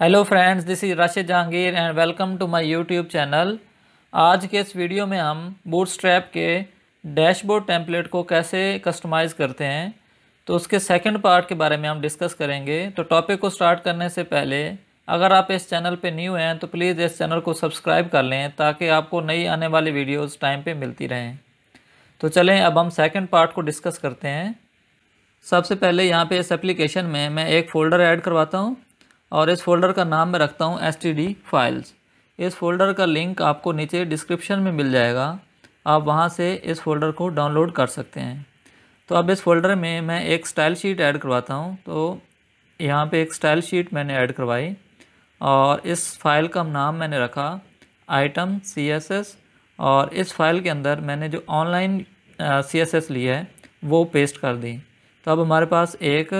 Hello friends, this is Rashid Jahangir and welcome to my YouTube channel. आज के इस video में हम बूटस्ट्रैप के डैशबोर्ड टेम्पलेट को कैसे कस्टमाइज़ करते हैं तो उसके सेकंड पार्ट के बारे में हम डिस्कस करेंगे। तो टॉपिक को स्टार्ट करने से पहले अगर आप इस चैनल पे न्यू हैं तो प्लीज़ इस चैनल को सब्सक्राइब कर लें ताकि आपको नई आने वाली वीडियोज़ टाइम पर मिलती रहें। तो चलें अब हम सेकेंड पार्ट को डिस्कस करते हैं। सबसे पहले यहाँ पे इस एप्लीकेशन में मैं एक फ़ोल्डर ऐड करवाता हूँ और इस फोल्डर का नाम मैं रखता हूँ std फाइल्स। इस फोल्डर का लिंक आपको नीचे डिस्क्रिप्शन में मिल जाएगा, आप वहाँ से इस फोल्डर को डाउनलोड कर सकते हैं। तो अब इस फोल्डर में मैं एक स्टाइल शीट ऐड करवाता हूँ। तो यहाँ पे एक स्टाइल शीट मैंने ऐड करवाई और इस फाइल का नाम मैंने रखा आइटम CSS और इस फाइल के अंदर मैंने जो ऑनलाइन CSS लिया है वो पेस्ट कर दी। तो अब हमारे पास एक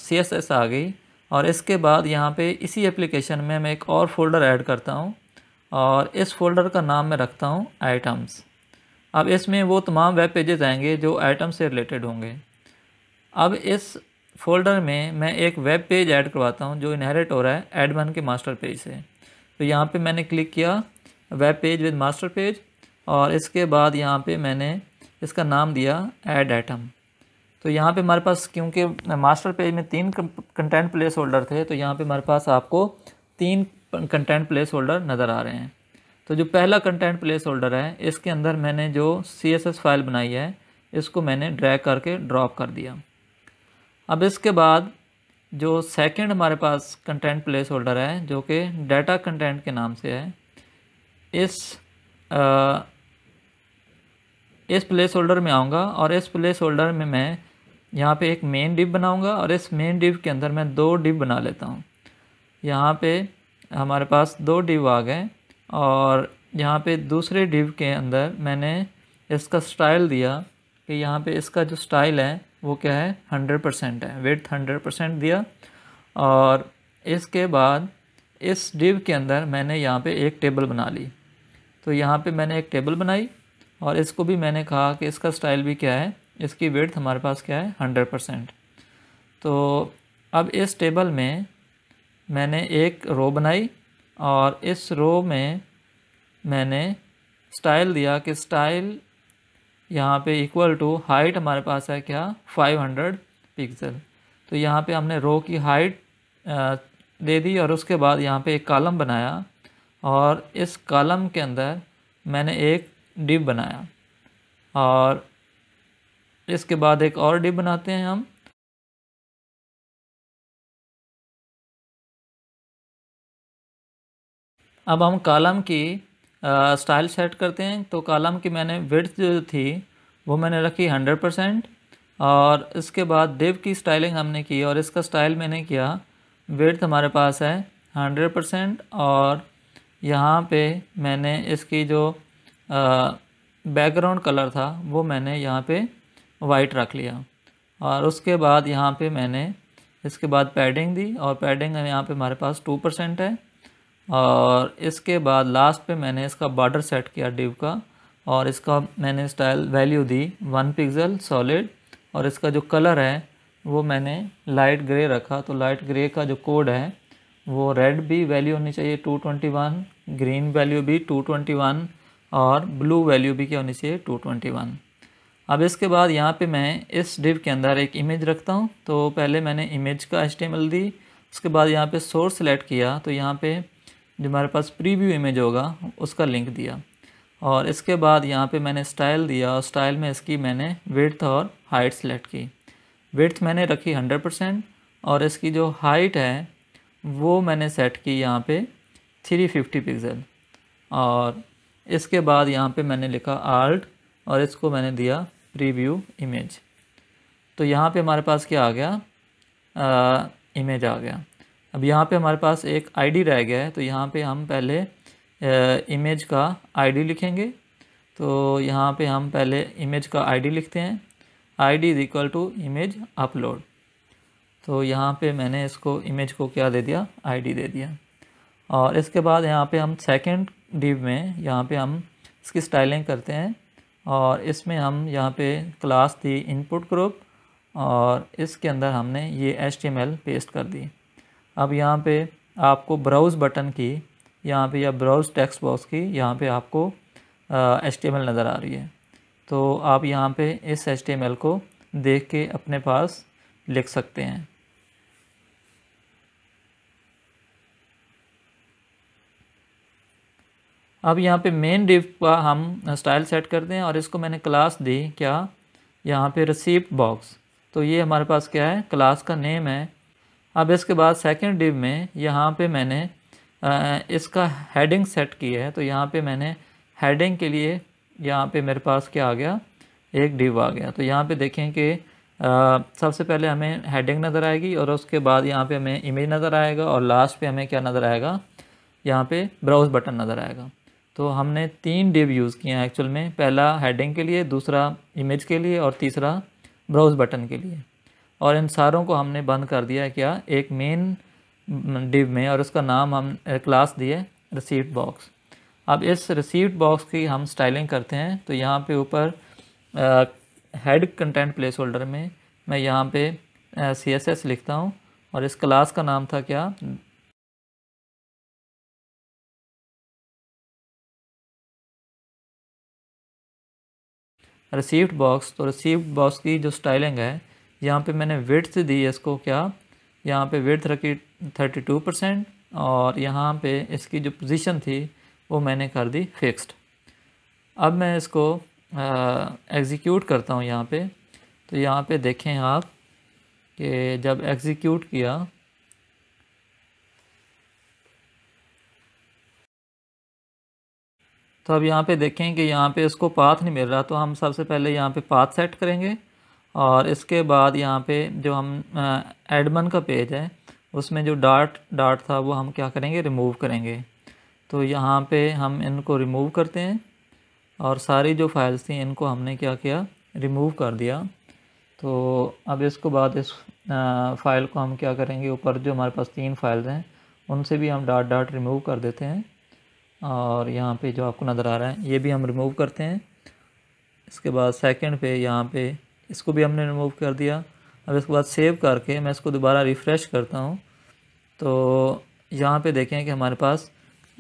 CSS आ गई और इसके बाद यहाँ पे इसी एप्लीकेशन में मैं एक और फोल्डर ऐड करता हूँ और इस फोल्डर का नाम मैं रखता हूँ आइटम्स। अब इसमें वो तमाम वेब पेजेस आएंगे जो आइटम से रिलेटेड होंगे। अब इस फोल्डर में मैं एक वेब पेज ऐड करवाता हूँ जो इनहेरिट हो रहा है एडमिन के मास्टर पेज से। तो यहाँ पे मैंने क्लिक किया web page with master page और इसके बाद यहाँ पे मैंने इसका नाम दिया ऐड आइटम। तो यहाँ पे हमारे पास क्योंकि मास्टर पेज में 3 कंटेंट प्लेस होल्डर थे तो यहाँ पे हमारे पास आपको 3 कंटेंट प्लेस होल्डर नज़र आ रहे हैं। तो जो पहला कंटेंट प्लेस होल्डर है इसके अंदर मैंने जो CSS फाइल बनाई है इसको मैंने ड्रैग करके ड्रॉप कर दिया। अब इसके बाद जो सेकंड हमारे पास कंटेंट प्लेस होल्डर है जो कि डाटा कंटेंट के नाम से है, इस प्लेस होल्डर में आऊँगा और इस प्लेस होल्डर में मैं यहाँ पे एक मेन डिव बनाऊँगा और इस मेन डिव के अंदर मैं 2 डिव बना लेता हूँ। यहाँ पे हमारे पास 2 डिव आ गए और यहाँ पे दूसरे डिव के अंदर मैंने इसका स्टाइल दिया कि यहाँ पे इसका जो स्टाइल है वो क्या है 100% है, विड्थ 100% दिया। और इसके बाद इस डिव के अंदर मैंने यहाँ पे एक टेबल बना ली। तो यहाँ पे मैंने एक टेबल बनाई और इसको भी मैंने कहा कि इसका स्टाइल भी क्या है, इसकी विड्थ हमारे पास क्या है 100%। तो अब इस टेबल में मैंने एक रो बनाई और इस रो में मैंने स्टाइल दिया कि स्टाइल यहाँ पे इक्वल टू हाइट हमारे पास है क्या 500 पिक्सल। तो यहाँ पे हमने रो की हाइट दे दी और उसके बाद यहाँ पे एक कॉलम बनाया और इस कॉलम के अंदर मैंने एक डिव बनाया और इसके बाद एक और डिव बनाते हैं हम। अब हम कॉलम की स्टाइल सेट करते हैं। तो कॉलम की मैंने विड्थ जो थी वो मैंने रखी 100% और इसके बाद डिव की स्टाइलिंग हमने की और इसका स्टाइल मैंने किया, विड्थ हमारे पास है 100% और यहाँ पे मैंने इसकी जो बैकग्राउंड कलर था वो मैंने यहाँ पे वाइट रख लिया और उसके बाद यहाँ पे मैंने इसके बाद पैडिंग दी और पैडिंग यहाँ पे हमारे पास 2% है। और इसके बाद लास्ट पे मैंने इसका बॉर्डर सेट किया डिव का और इसका मैंने स्टाइल वैल्यू दी 1 पिक्सल सॉलिड और इसका जो कलर है वो मैंने लाइट ग्रे रखा। तो लाइट ग्रे का जो कोड है वो रेड भी वैल्यू होनी चाहिए 221, ग्रीन वैल्यू भी 221 और ब्लू वैल्यू भी क्या होनी चाहिए 221। अब इसके बाद यहाँ पे मैं इस डिव के अंदर एक इमेज रखता हूँ। तो पहले मैंने इमेज का HTML दी, उसके बाद यहाँ पे सोर्स सेलेक्ट किया तो यहाँ पे जो हमारे पास प्रीव्यू इमेज होगा उसका लिंक दिया और इसके बाद यहाँ पे मैंने स्टाइल दिया और स्टाइल में इसकी मैंने विड्थ और हाइट सेलेक्ट की। विड्थ मैंने रखी 100% और इसकी जो हाइट है वो मैंने सेट की यहाँ पे 350 पिक्सल और इसके बाद यहाँ पे मैंने लिखा आल्ट और इसको मैंने दिया प्रीव्यू इमेज। तो यहाँ पे हमारे पास क्या आ गया, इमेज आ गया। अब यहाँ पे हमारे पास एक आईडी रह गया है। तो यहाँ पे हम पहले इमेज का आईडी लिखेंगे। तो यहाँ पे हम पहले इमेज का आईडी लिखते हैं, ID is equal to image upload. तो यहाँ पे मैंने इसको इमेज को क्या दे दिया, आईडी दे दिया। और इसके बाद यहाँ पे हम सेकंड डिव में यहाँ पे हम इसकी स्टाइलिंग करते हैं और इसमें हम यहाँ पे क्लास दी इनपुट ग्रुप और इसके अंदर हमने ये HTML पेस्ट कर दी। अब यहाँ पे आपको ब्राउज़ बटन की यहाँ पे या ब्राउज़ टेक्स्ट बॉक्स की यहाँ पे आपको HTML नज़र आ रही है। तो आप यहाँ पे इस HTML को देख के अपने पास लिख सकते हैं। अब यहाँ पे मेन डिव का हम स्टाइल सेट करते हैं और इसको मैंने क्लास दी क्या, यहाँ पे रिसीप्ट बॉक्स। तो ये हमारे पास क्या है, क्लास का नेम है। अब इसके बाद सेकंड डिव में यहाँ पे मैंने इसका हेडिंग सेट की है। तो यहाँ पे मैंने हेडिंग के लिए यहाँ पे मेरे पास क्या आ गया, एक डिव आ गया। तो यहाँ पे देखें कि सबसे पहले हमें हेडिंग नज़र आएगी और उसके बाद यहाँ पे हमें इमेज नज़र आएगा और लास्ट पे हमें क्या नज़र आएगा, यहाँ पे ब्राउज़ बटन नज़र आएगा। तो हमने 3 डिव यूज़ किए हैं एक्चुअल में, पहला हेडिंग के लिए, दूसरा इमेज के लिए और तीसरा ब्राउज़ बटन के लिए। और इन सारों को हमने बंद कर दिया है क्या, एक मेन डिव में, और उसका नाम हम क्लास दिए रिसीप्ट बॉक्स। अब इस रिसीप्ट बॉक्स की हम स्टाइलिंग करते हैं। तो यहाँ पे ऊपर हेड कंटेंट प्लेस होल्डर में मैं यहाँ पे CSS लिखता हूँ और इस क्लास का नाम था क्या, रिसीप्ट बॉक्स। तो रिसीप्ट बॉक्स की जो स्टाइलिंग है, यहाँ पे मैंने विड्थ दी है इसको क्या, यहाँ पे विड्थ रखी 32% और यहाँ पे इसकी जो पोजीशन थी वो मैंने कर दी फिक्स्ड। अब मैं इसको एग्जीक्यूट करता हूँ यहाँ पे। तो यहाँ पे देखें आप कि जब एग्जीक्यूट किया तो अब यहाँ पे देखें कि यहाँ पे इसको पाथ नहीं मिल रहा। तो हम सबसे पहले यहाँ पे पाथ सेट करेंगे और इसके बाद यहाँ पे जो हम एडमिन का पेज है उसमें जो डॉट था वो हम क्या करेंगे, रिमूव करेंगे। तो यहाँ पे हम इनको रिमूव करते हैं और सारी जो फाइल्स थी इनको हमने क्या किया, रिमूव कर दिया। तो अब इसको बाद इस फाइल को हम क्या करेंगे, ऊपर जो हमारे पास 3 फाइल्स हैं उनसे भी हम डॉट रिमूव कर देते हैं और यहाँ पे जो आपको नज़र आ रहा है ये भी हम रिमूव करते हैं। इसके बाद सेकंड पे यहाँ पे इसको भी हमने रिमूव कर दिया। अब इसके बाद सेव करके मैं इसको दोबारा रिफ़्रेश करता हूँ। तो यहाँ पे देखें कि हमारे पास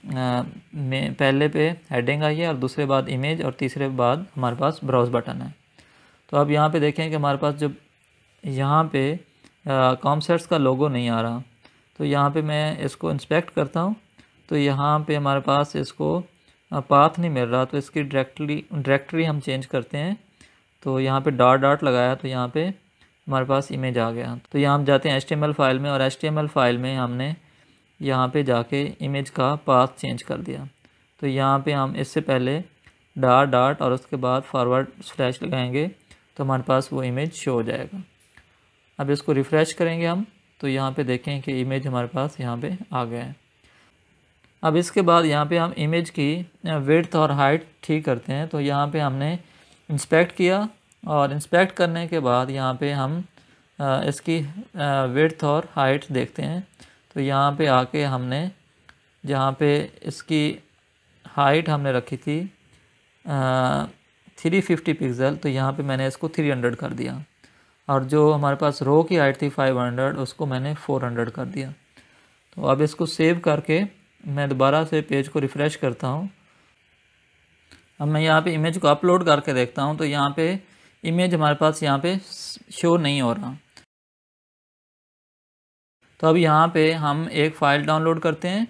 में पहले पे हेडिंग आई है और दूसरे बाद इमेज और तीसरे बाद हमारे पास ब्राउज़ बटन है। तो अब यहाँ पे देखें कि हमारे पास जब यहाँ पे कॉमसेट्स का लोगो नहीं आ रहा। तो यहाँ पे मैं इसको इंस्पेक्ट करता हूँ तो यहाँ पे हमारे पास इसको पाथ नहीं मिल रहा। तो इसकी डायरेक्टरी हम चेंज करते हैं। तो यहाँ पे डॉट लगाया तो यहाँ पे हमारे पास इमेज आ गया। तो यहाँ हम जाते हैं HTML फाइल में और HTML फाइल में हमने यहाँ पे जाके इमेज का पाथ चेंज कर दिया। तो यहाँ पे हम इससे पहले डॉट और उसके बाद फॉरवर्ड स्लैश लगाएंगे तो हमारे पास वो इमेज शो हो जाएगा। अब इसको रिफ़्रेश करेंगे हम तो यहाँ पे देखें कि इमेज हमारे पास यहाँ पे आ गया है। अब इसके बाद यहाँ पे हम इमेज की विड्थ और हाइट ठीक करते हैं। तो यहाँ पे हमने इंस्पेक्ट किया और इंस्पेक्ट करने के बाद यहाँ पे हम इसकी विड्थ और हाइट देखते हैं। तो यहाँ पे आके हमने जहाँ पे इसकी हाइट हमने रखी थी 350 पिक्सल, तो यहाँ पे मैंने इसको 300 कर दिया और जो हमारे पास रो की हाइट थी 500 उसको मैंने 400 कर दिया। तो अब इसको सेव करके मैं दोबारा से पेज को रिफ़्रेश करता हूँ। अब मैं यहाँ पे इमेज को अपलोड करके देखता हूँ तो यहाँ पे इमेज हमारे पास यहाँ पे शो नहीं हो रहा। तो अब यहाँ पे हम एक फ़ाइल डाउनलोड करते हैं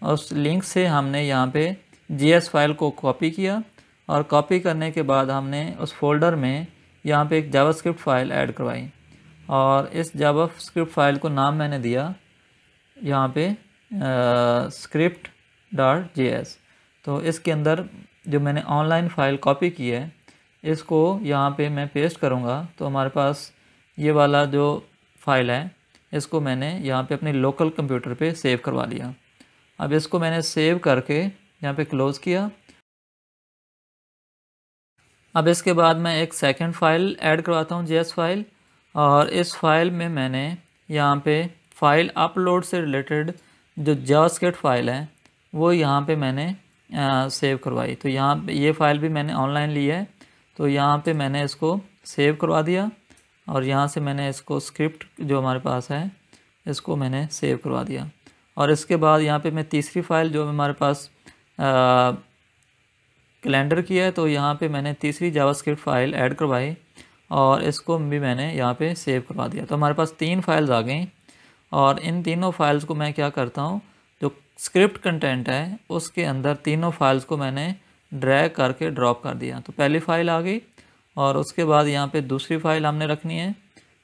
और उस लिंक से हमने यहाँ पे JS फाइल को कॉपी किया और कॉपी करने के बाद हमने उस फोल्डर में यहाँ पे एक जावास्क्रिप्ट फ़ाइल ऐड करवाई और इस जावास्क्रिप्ट फ़ाइल को नाम मैंने दिया यहाँ पे script.js। तो इसके अंदर जो मैंने ऑनलाइन फ़ाइल कॉपी की है इसको यहाँ पे मैं पेस्ट करूँगा। तो हमारे पास ये वाला जो फ़ाइल है इसको मैंने यहाँ पे अपने लोकल कंप्यूटर पे सेव करवा लिया। अब इसको मैंने सेव करके यहाँ पे क्लोज़ किया। अब इसके बाद मैं एक सेकंड फ़ाइल ऐड करवाता हूँ JS फाइल और इस फाइल में मैंने यहाँ पे फ़ाइल अपलोड से रिलेटेड जो जावास्क्रिप्ट फ़ाइल है वो यहाँ पे मैंने सेव करवाई। तो यहाँ पे ये फ़ाइल भी मैंने ऑनलाइन ली है। तो यहाँ पे मैंने इसको सेव करवा दिया और यहाँ से मैंने इसको स्क्रिप्ट जो हमारे पास है इसको मैंने सेव करवा दिया। और इसके बाद यहाँ पे मैं तीसरी फ़ाइल जो हमारे पास कैलेंडर की है, तो यहाँ पे मैंने तीसरी जावास्क्रिप्ट फ़ाइल ऐड करवाई और इसको भी मैंने यहाँ पे सेव करवा दिया। तो हमारे पास 3 फाइल्स आ गई और इन तीनों फाइल्स को मैं क्या करता हूँ, जो स्क्रिप्ट कंटेंट है उसके अंदर तीनों फाइल्स को मैंने ड्रैग करके ड्रॉप कर दिया। तो पहली फ़ाइल आ गई और उसके बाद यहाँ पे दूसरी फ़ाइल हमने रखनी है,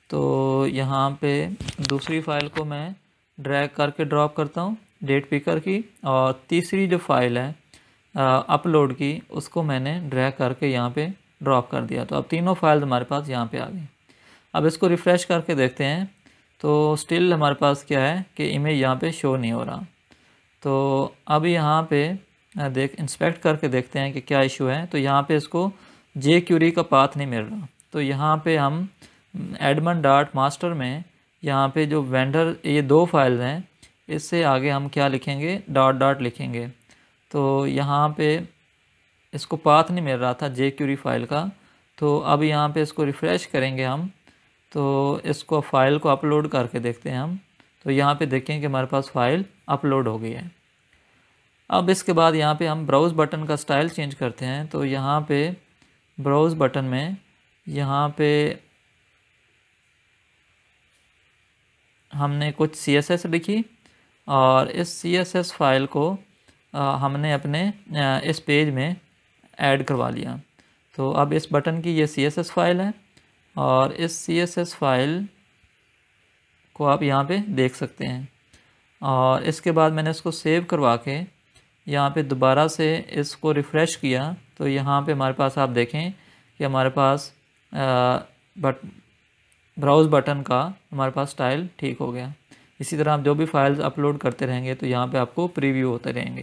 तो यहाँ पे दूसरी फ़ाइल को मैं ड्रैग करके ड्रॉप करता हूँ डेट पिकर की, और तीसरी जो फ़ाइल है अपलोड की उसको मैंने ड्रैग करके यहाँ पे ड्रॉप कर दिया। तो अब तीनों फाइल्स हमारे पास यहाँ पे आ गई। अब इसको रिफ़्रेश करके देखते हैं तो स्टिल हमारे पास क्या है कि इमेज यहाँ पे शो नहीं हो रहा। तो अब यहाँ पे इंस्पेक्ट करके देखते हैं कि क्या इशू है। तो यहाँ पे इसको jQuery का पाथ नहीं मिल रहा। तो यहाँ पे हम एडमन डॉट मास्टर में यहाँ पे जो वेंडर, ये 2 फाइल्स हैं, इससे आगे हम क्या लिखेंगे, डॉट डॉट लिखेंगे। तो यहाँ पे इसको पाथ नहीं मिल रहा था jQuery फाइल का। तो अब यहाँ पे इसको रिफ़्रेश करेंगे हम, तो इसको फ़ाइल को अपलोड करके देखते हैं हम। तो यहाँ पे देखें कि हमारे पास फ़ाइल अपलोड हो गई है। अब इसके बाद यहाँ पे हम ब्राउज़ बटन का स्टाइल चेंज करते हैं। तो यहाँ पे ब्राउज़ बटन में यहाँ पे हमने कुछ CSS लिखी और इस CSS फाइल को हमने अपने इस पेज में ऐड करवा लिया। तो अब इस बटन की ये CSS फाइल है और इस CSS फाइल को आप यहाँ पे देख सकते हैं। और इसके बाद मैंने इसको सेव करवा के यहाँ पे दोबारा से इसको रिफ़्रेश किया, तो यहाँ पे हमारे पास आप देखें कि हमारे पास ब्राउज़ बटन का हमारे पास स्टाइल ठीक हो गया। इसी तरह आप जो भी फाइल्स अपलोड करते रहेंगे तो यहाँ पे आपको प्रीव्यू होते रहेंगे।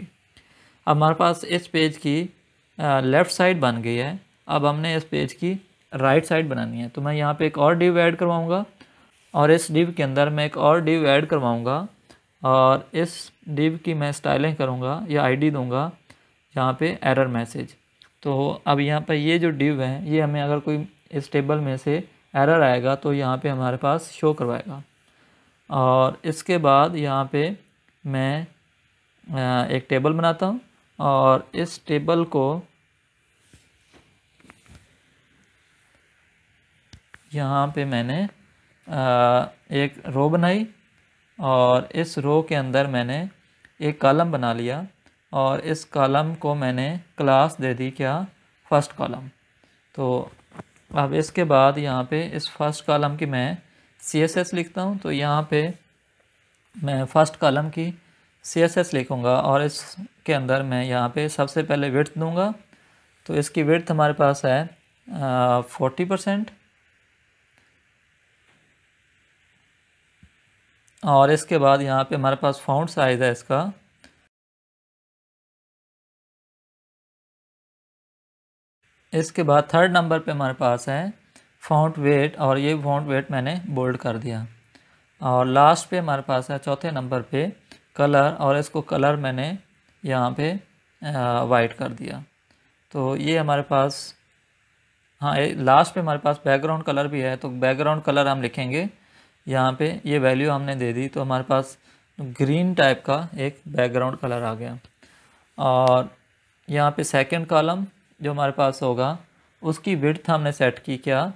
अब हमारे पास इस पेज की लेफ़्ट साइड बन गई है। अब हमने इस पेज की राइट साइड बनानी है। तो मैं यहाँ पे एक और डिव ऐड करवाऊँगा और इस डिव के अंदर मैं एक और डिव ऐड करवाऊँगा और इस डिव की मैं स्टाइलिंग करूँगा या आईडी दूँगा यहाँ पे एरर मैसेज। तो अब यहाँ पर ये जो डिव है, ये हमें अगर कोई इस टेबल में से एरर आएगा तो यहाँ पे हमारे पास शो करवाएगा। और इसके बाद यहाँ पे मैं एक टेबल बनाता हूँ और इस टेबल को यहाँ पे मैंने एक रो बनाई और इस रो के अंदर मैंने एक कॉलम बना लिया और इस कॉलम को मैंने क्लास दे दी क्या, फर्स्ट कॉलम। तो अब इसके बाद यहाँ पे इस फर्स्ट कॉलम की मैं CSS लिखता हूँ। तो यहाँ पे मैं फ़र्स्ट कॉलम की CSS लिखूँगा और इसके अंदर मैं यहाँ पे सबसे पहले विड्थ दूँगा। तो इसकी विड्थ हमारे पास है 40%। और इसके बाद यहाँ पे हमारे पास फ़ॉन्ट साइज़ है इसका इसके बाद थर्ड नंबर पे हमारे पास है फ़ॉन्ट वेट, और ये फ़ॉन्ट वेट मैंने बोल्ड कर दिया। और लास्ट पे हमारे पास है चौथे नंबर पे कलर, और इसको कलर मैंने यहाँ पे वाइट कर दिया। तो ये हमारे पास, हाँ, लास्ट पे हमारे पास बैकग्राउंड कलर भी है। तो बैकग्राउंड कलर हम लिखेंगे यहाँ पे, ये वैल्यू हमने दे दी तो हमारे पास ग्रीन टाइप का एक बैकग्राउंड कलर आ गया। और यहाँ पे सेकंड कॉलम जो हमारे पास होगा उसकी विड्थ हमने सेट की क्या,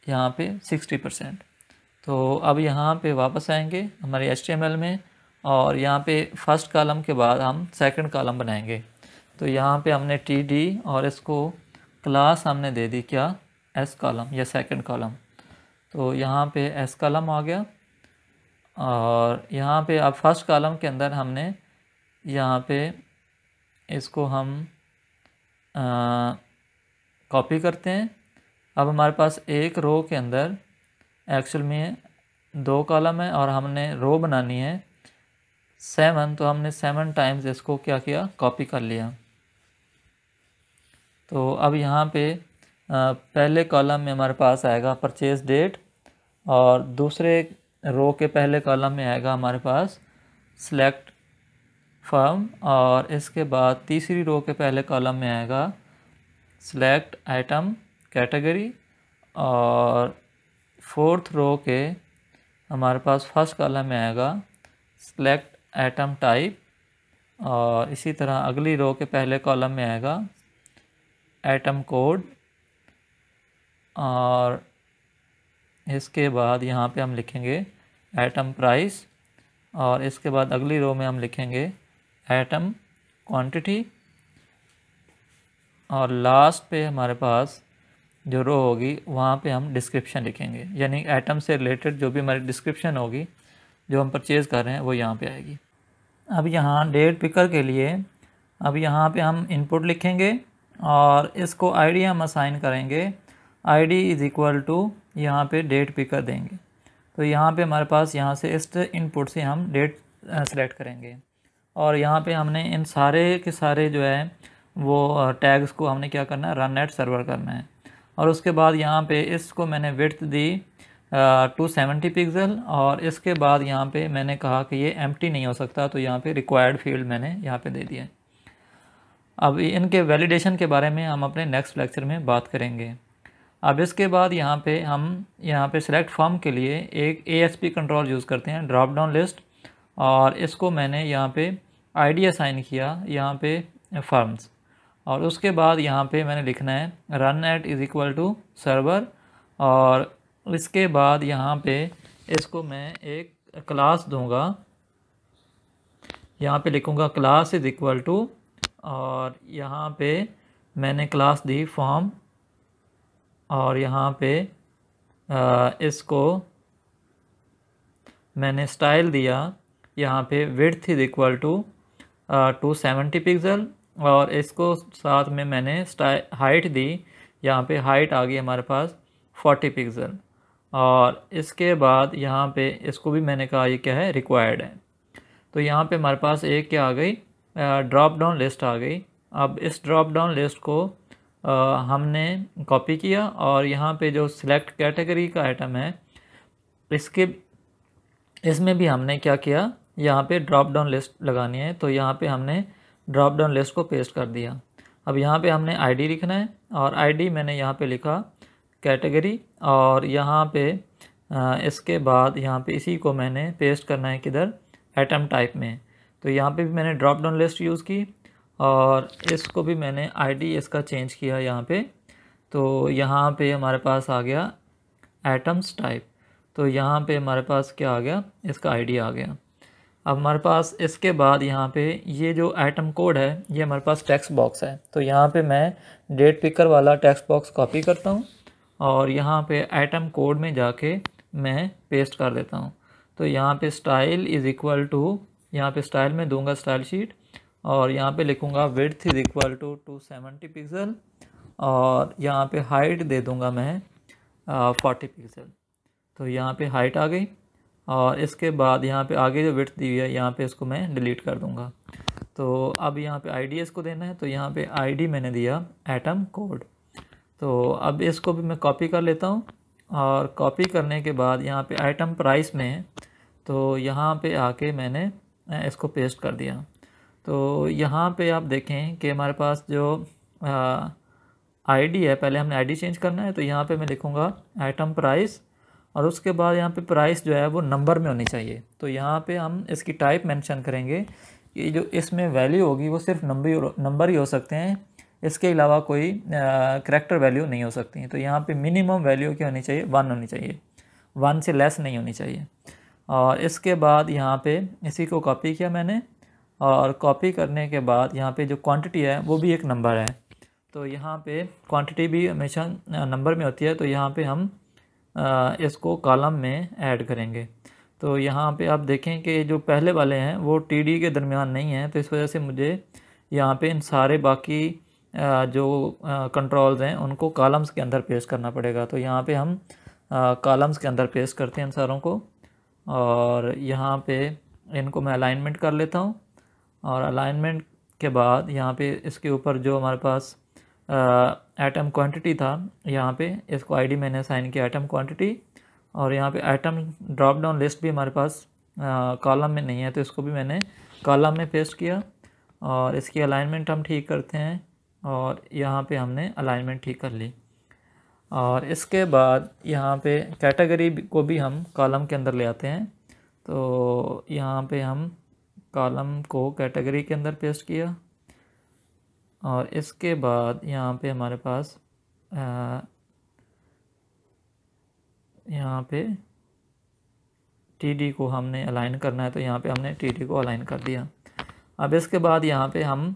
यहाँ पे 60%। तो अब यहाँ पे वापस आएंगे हमारे HTML में और यहाँ पे फर्स्ट कॉलम के बाद हम सेकंड कॉलम बनाएंगे। तो यहाँ पे हमने TD और इसको क्लास हमने दे दी क्या, S कॉलम या सेकंड कॉलम। तो यहाँ पे S कॉलम आ गया और यहाँ पे अब फर्स्ट कॉलम के अंदर हमने यहाँ पे इसको हम कॉपी करते हैं। अब हमारे पास एक रो के अंदर एक्चुअल में 2 कॉलम है और हमने रो बनानी है 7, तो हमने 7 टाइम्स इसको क्या किया, कॉपी कर लिया। तो अब यहाँ पे पहले कॉलम में हमारे पास आएगा परचेज डेट और दूसरे रो के पहले कॉलम में आएगा हमारे पास सिलेक्ट फर्म, और इसके बाद तीसरी रो के पहले कॉलम में आएगा सिलेक्ट आइटम कैटेगरी, और फोर्थ रो के हमारे पास फर्स्ट कॉलम में आएगा सिलेक्ट एटम टाइप, और इसी तरह अगली रो के पहले कॉलम में आएगा एटम कोड, और इसके बाद यहाँ पे हम लिखेंगे एटम प्राइस, और इसके बाद अगली रो में हम लिखेंगे एटम क्वांटिटी, और लास्ट पे हमारे पास जो रो होगी वहाँ पे हम डिस्क्रिप्शन लिखेंगे, यानी एटम से रिलेटेड जो भी हमारी डिस्क्रिप्शन होगी जो हम परचेज़ कर रहे हैं वो यहाँ पे आएगी। अब यहाँ डेट पिकर के लिए अब यहाँ पे हम इनपुट लिखेंगे और इसको आईडी हम असाइन करेंगे, आईडी इज़ इक्वल टू यहाँ पे डेट पिकर देंगे। तो यहाँ पे हमारे पास यहाँ से इस इनपुट से हम डेट सेलेक्ट करेंगे, और यहाँ पे हमने इन सारे के सारे जो है वो टैग्स को हमने क्या करना है, रन एट सर्वर करना है। और उसके बाद यहाँ पे इसको मैंने विड्थ दी 270 पिक्सल, और इसके बाद यहाँ पे मैंने कहा कि ये एम्प्टी नहीं हो सकता, तो यहाँ पे रिक्वायर्ड फील्ड मैंने यहाँ पे दे दिया। अब इनके वैलिडेशन के बारे में हम अपने नेक्स्ट लेक्चर में बात करेंगे। अब इसके बाद यहाँ पे हम यहाँ पे सिलेक्ट फॉर्म के लिए एक ASP कंट्रोल यूज़ करते हैं, ड्रॉप डाउन लिस्ट, और इसको मैंने यहाँ पे आईडी असाइन किया यहाँ पे फर्म्स, और उसके बाद यहाँ पे मैंने लिखना है run at is equal to server, और इसके बाद यहाँ पे इसको मैं एक क्लास दूंगा, यहाँ पे लिखूँगा क्लास इज़ इक्वल टू, और यहाँ पे मैंने क्लास दी फॉर्म, और यहाँ पे इसको मैंने स्टाइल दिया यहाँ पे width is equal to 270 pixel, और इसको साथ में मैंने हाइट दी, यहाँ पे हाइट आ गई हमारे पास 40 पिक्सल, और इसके बाद यहाँ पे इसको भी मैंने कहा ये क्या है, रिक्वायर्ड है। तो यहाँ पे हमारे पास एक क्या आ गई, ड्रॉप डाउन लिस्ट आ गई। अब इस ड्रॉप डाउन लिस्ट को हमने कॉपी किया, और यहाँ पे जो सिलेक्ट कैटेगरी का आइटम है इसमें भी हमने क्या किया, यहाँ पे ड्रॉप डाउन लिस्ट लगानी है, तो यहाँ पे हमने ड्रॉप डाउन लिस्ट को पेस्ट कर दिया। अब यहाँ पे हमने आईडी लिखना है, और आईडी मैंने यहाँ पे लिखा कैटेगरी, और यहाँ पे इसके बाद यहाँ पे इसी को मैंने पेस्ट करना है किधर, एटम टाइप में। तो यहाँ पे भी मैंने ड्रॉप डाउन लिस्ट यूज़ की, और इसको भी मैंने आईडी इसका चेंज किया यहाँ पे। तो यहाँ पे हमारे पास आ गया एटम्स टाइप, तो यहाँ पे हमारे पास क्या आ गया, इसका आईडी आ गया। अब हमारे पास इसके बाद यहाँ पे ये जो आइटम कोड है ये हमारे पास टेक्स्ट बॉक्स है, तो यहाँ पे मैं डेट पिकर वाला टेक्स्ट बॉक्स कॉपी करता हूँ, और यहाँ पे आइटम कोड में जाके मैं पेस्ट कर देता हूँ। तो यहाँ पे स्टाइल इज़ इक्वल टू, यहाँ पे स्टाइल में दूंगा स्टाइल शीट, और यहाँ पे लिखूँगा width is equal to 270 pixel, और यहाँ पे हाइट दे दूँगा मैं 40 पिक्सल। तो यहाँ पे हाइट आ गई, और इसके बाद यहाँ पे आगे जो विड्थ दी हुई है यहाँ पे इसको मैं डिलीट कर दूँगा। तो अब यहाँ पे आईडी इसको देना है, तो यहाँ पे आईडी मैंने दिया एटम कोड। तो अब इसको भी मैं कॉपी कर लेता हूँ, और कॉपी करने के बाद यहाँ पे आइटम प्राइस में, तो यहाँ पे आके मैंने इसको पेस्ट कर दिया। तो यहाँ पे आप देखें कि हमारे पास जो आईडी है, पहले हमने आईडी चेंज करना है, तो यहाँ पे मैं लिखूँगा आइटम प्राइस, और उसके बाद यहाँ पे प्राइस जो है वो नंबर में होनी चाहिए। तो यहाँ पे हम इसकी टाइप मेंशन करेंगे कि जो इसमें वैल्यू होगी वो सिर्फ नंबर ही हो सकते हैं, इसके अलावा कोई करैक्टर वैल्यू नहीं हो सकती। तो यहाँ पे मिनिमम वैल्यू क्या होनी चाहिए, 1 होनी चाहिए, 1 से लेस नहीं होनी चाहिए। और इसके बाद यहाँ पे इसी को कॉपी किया मैंने, और कॉपी करने के बाद यहाँ पे जो क्वांटिटी है वो भी एक नंबर है, तो यहाँ पे क्वांटिटी भी हमेशा नंबर में होती है, तो यहाँ पे हम इसको कॉलम में ऐड करेंगे। तो यहाँ पे आप देखें कि जो पहले वाले हैं वो टीडी के दरमियान नहीं है, तो इस वजह से मुझे यहाँ पे इन सारे बाकी जो कंट्रोल्स हैं उनको कॉलम्स के अंदर पेस्ट करना पड़ेगा। तो यहाँ पे हम कॉलम्स के अंदर पेस्ट करते हैं इन सारों को, और यहाँ पे इनको मैं अलाइनमेंट कर लेता हूँ, और अलाइनमेंट के बाद यहाँ पे इसके ऊपर जो हमारे पास एटम क्वांटिटी था, यहाँ पे इसको आईडी मैंने असाइन किया एटम क्वांटिटी, और यहाँ पे आइटम ड्रॉप डाउन लिस्ट भी हमारे पास कॉलम में नहीं है, तो इसको भी मैंने कॉलम में पेस्ट किया, और इसकी अलाइनमेंट हम ठीक करते हैं, और यहाँ पे हमने अलाइनमेंट ठीक कर ली। और इसके बाद यहाँ पे कैटेगरी को भी हम कॉलम के अंदर ले आते हैं, तो यहाँ पे हम कॉलम को कैटेगरी के अंदर पेस्ट किया और इसके बाद यहाँ पे हमारे पास यहाँ पे टीडी को हमने अलाइन करना है, तो यहाँ पे हमने टीडी को अलाइन कर दिया। अब इसके बाद यहाँ पे हम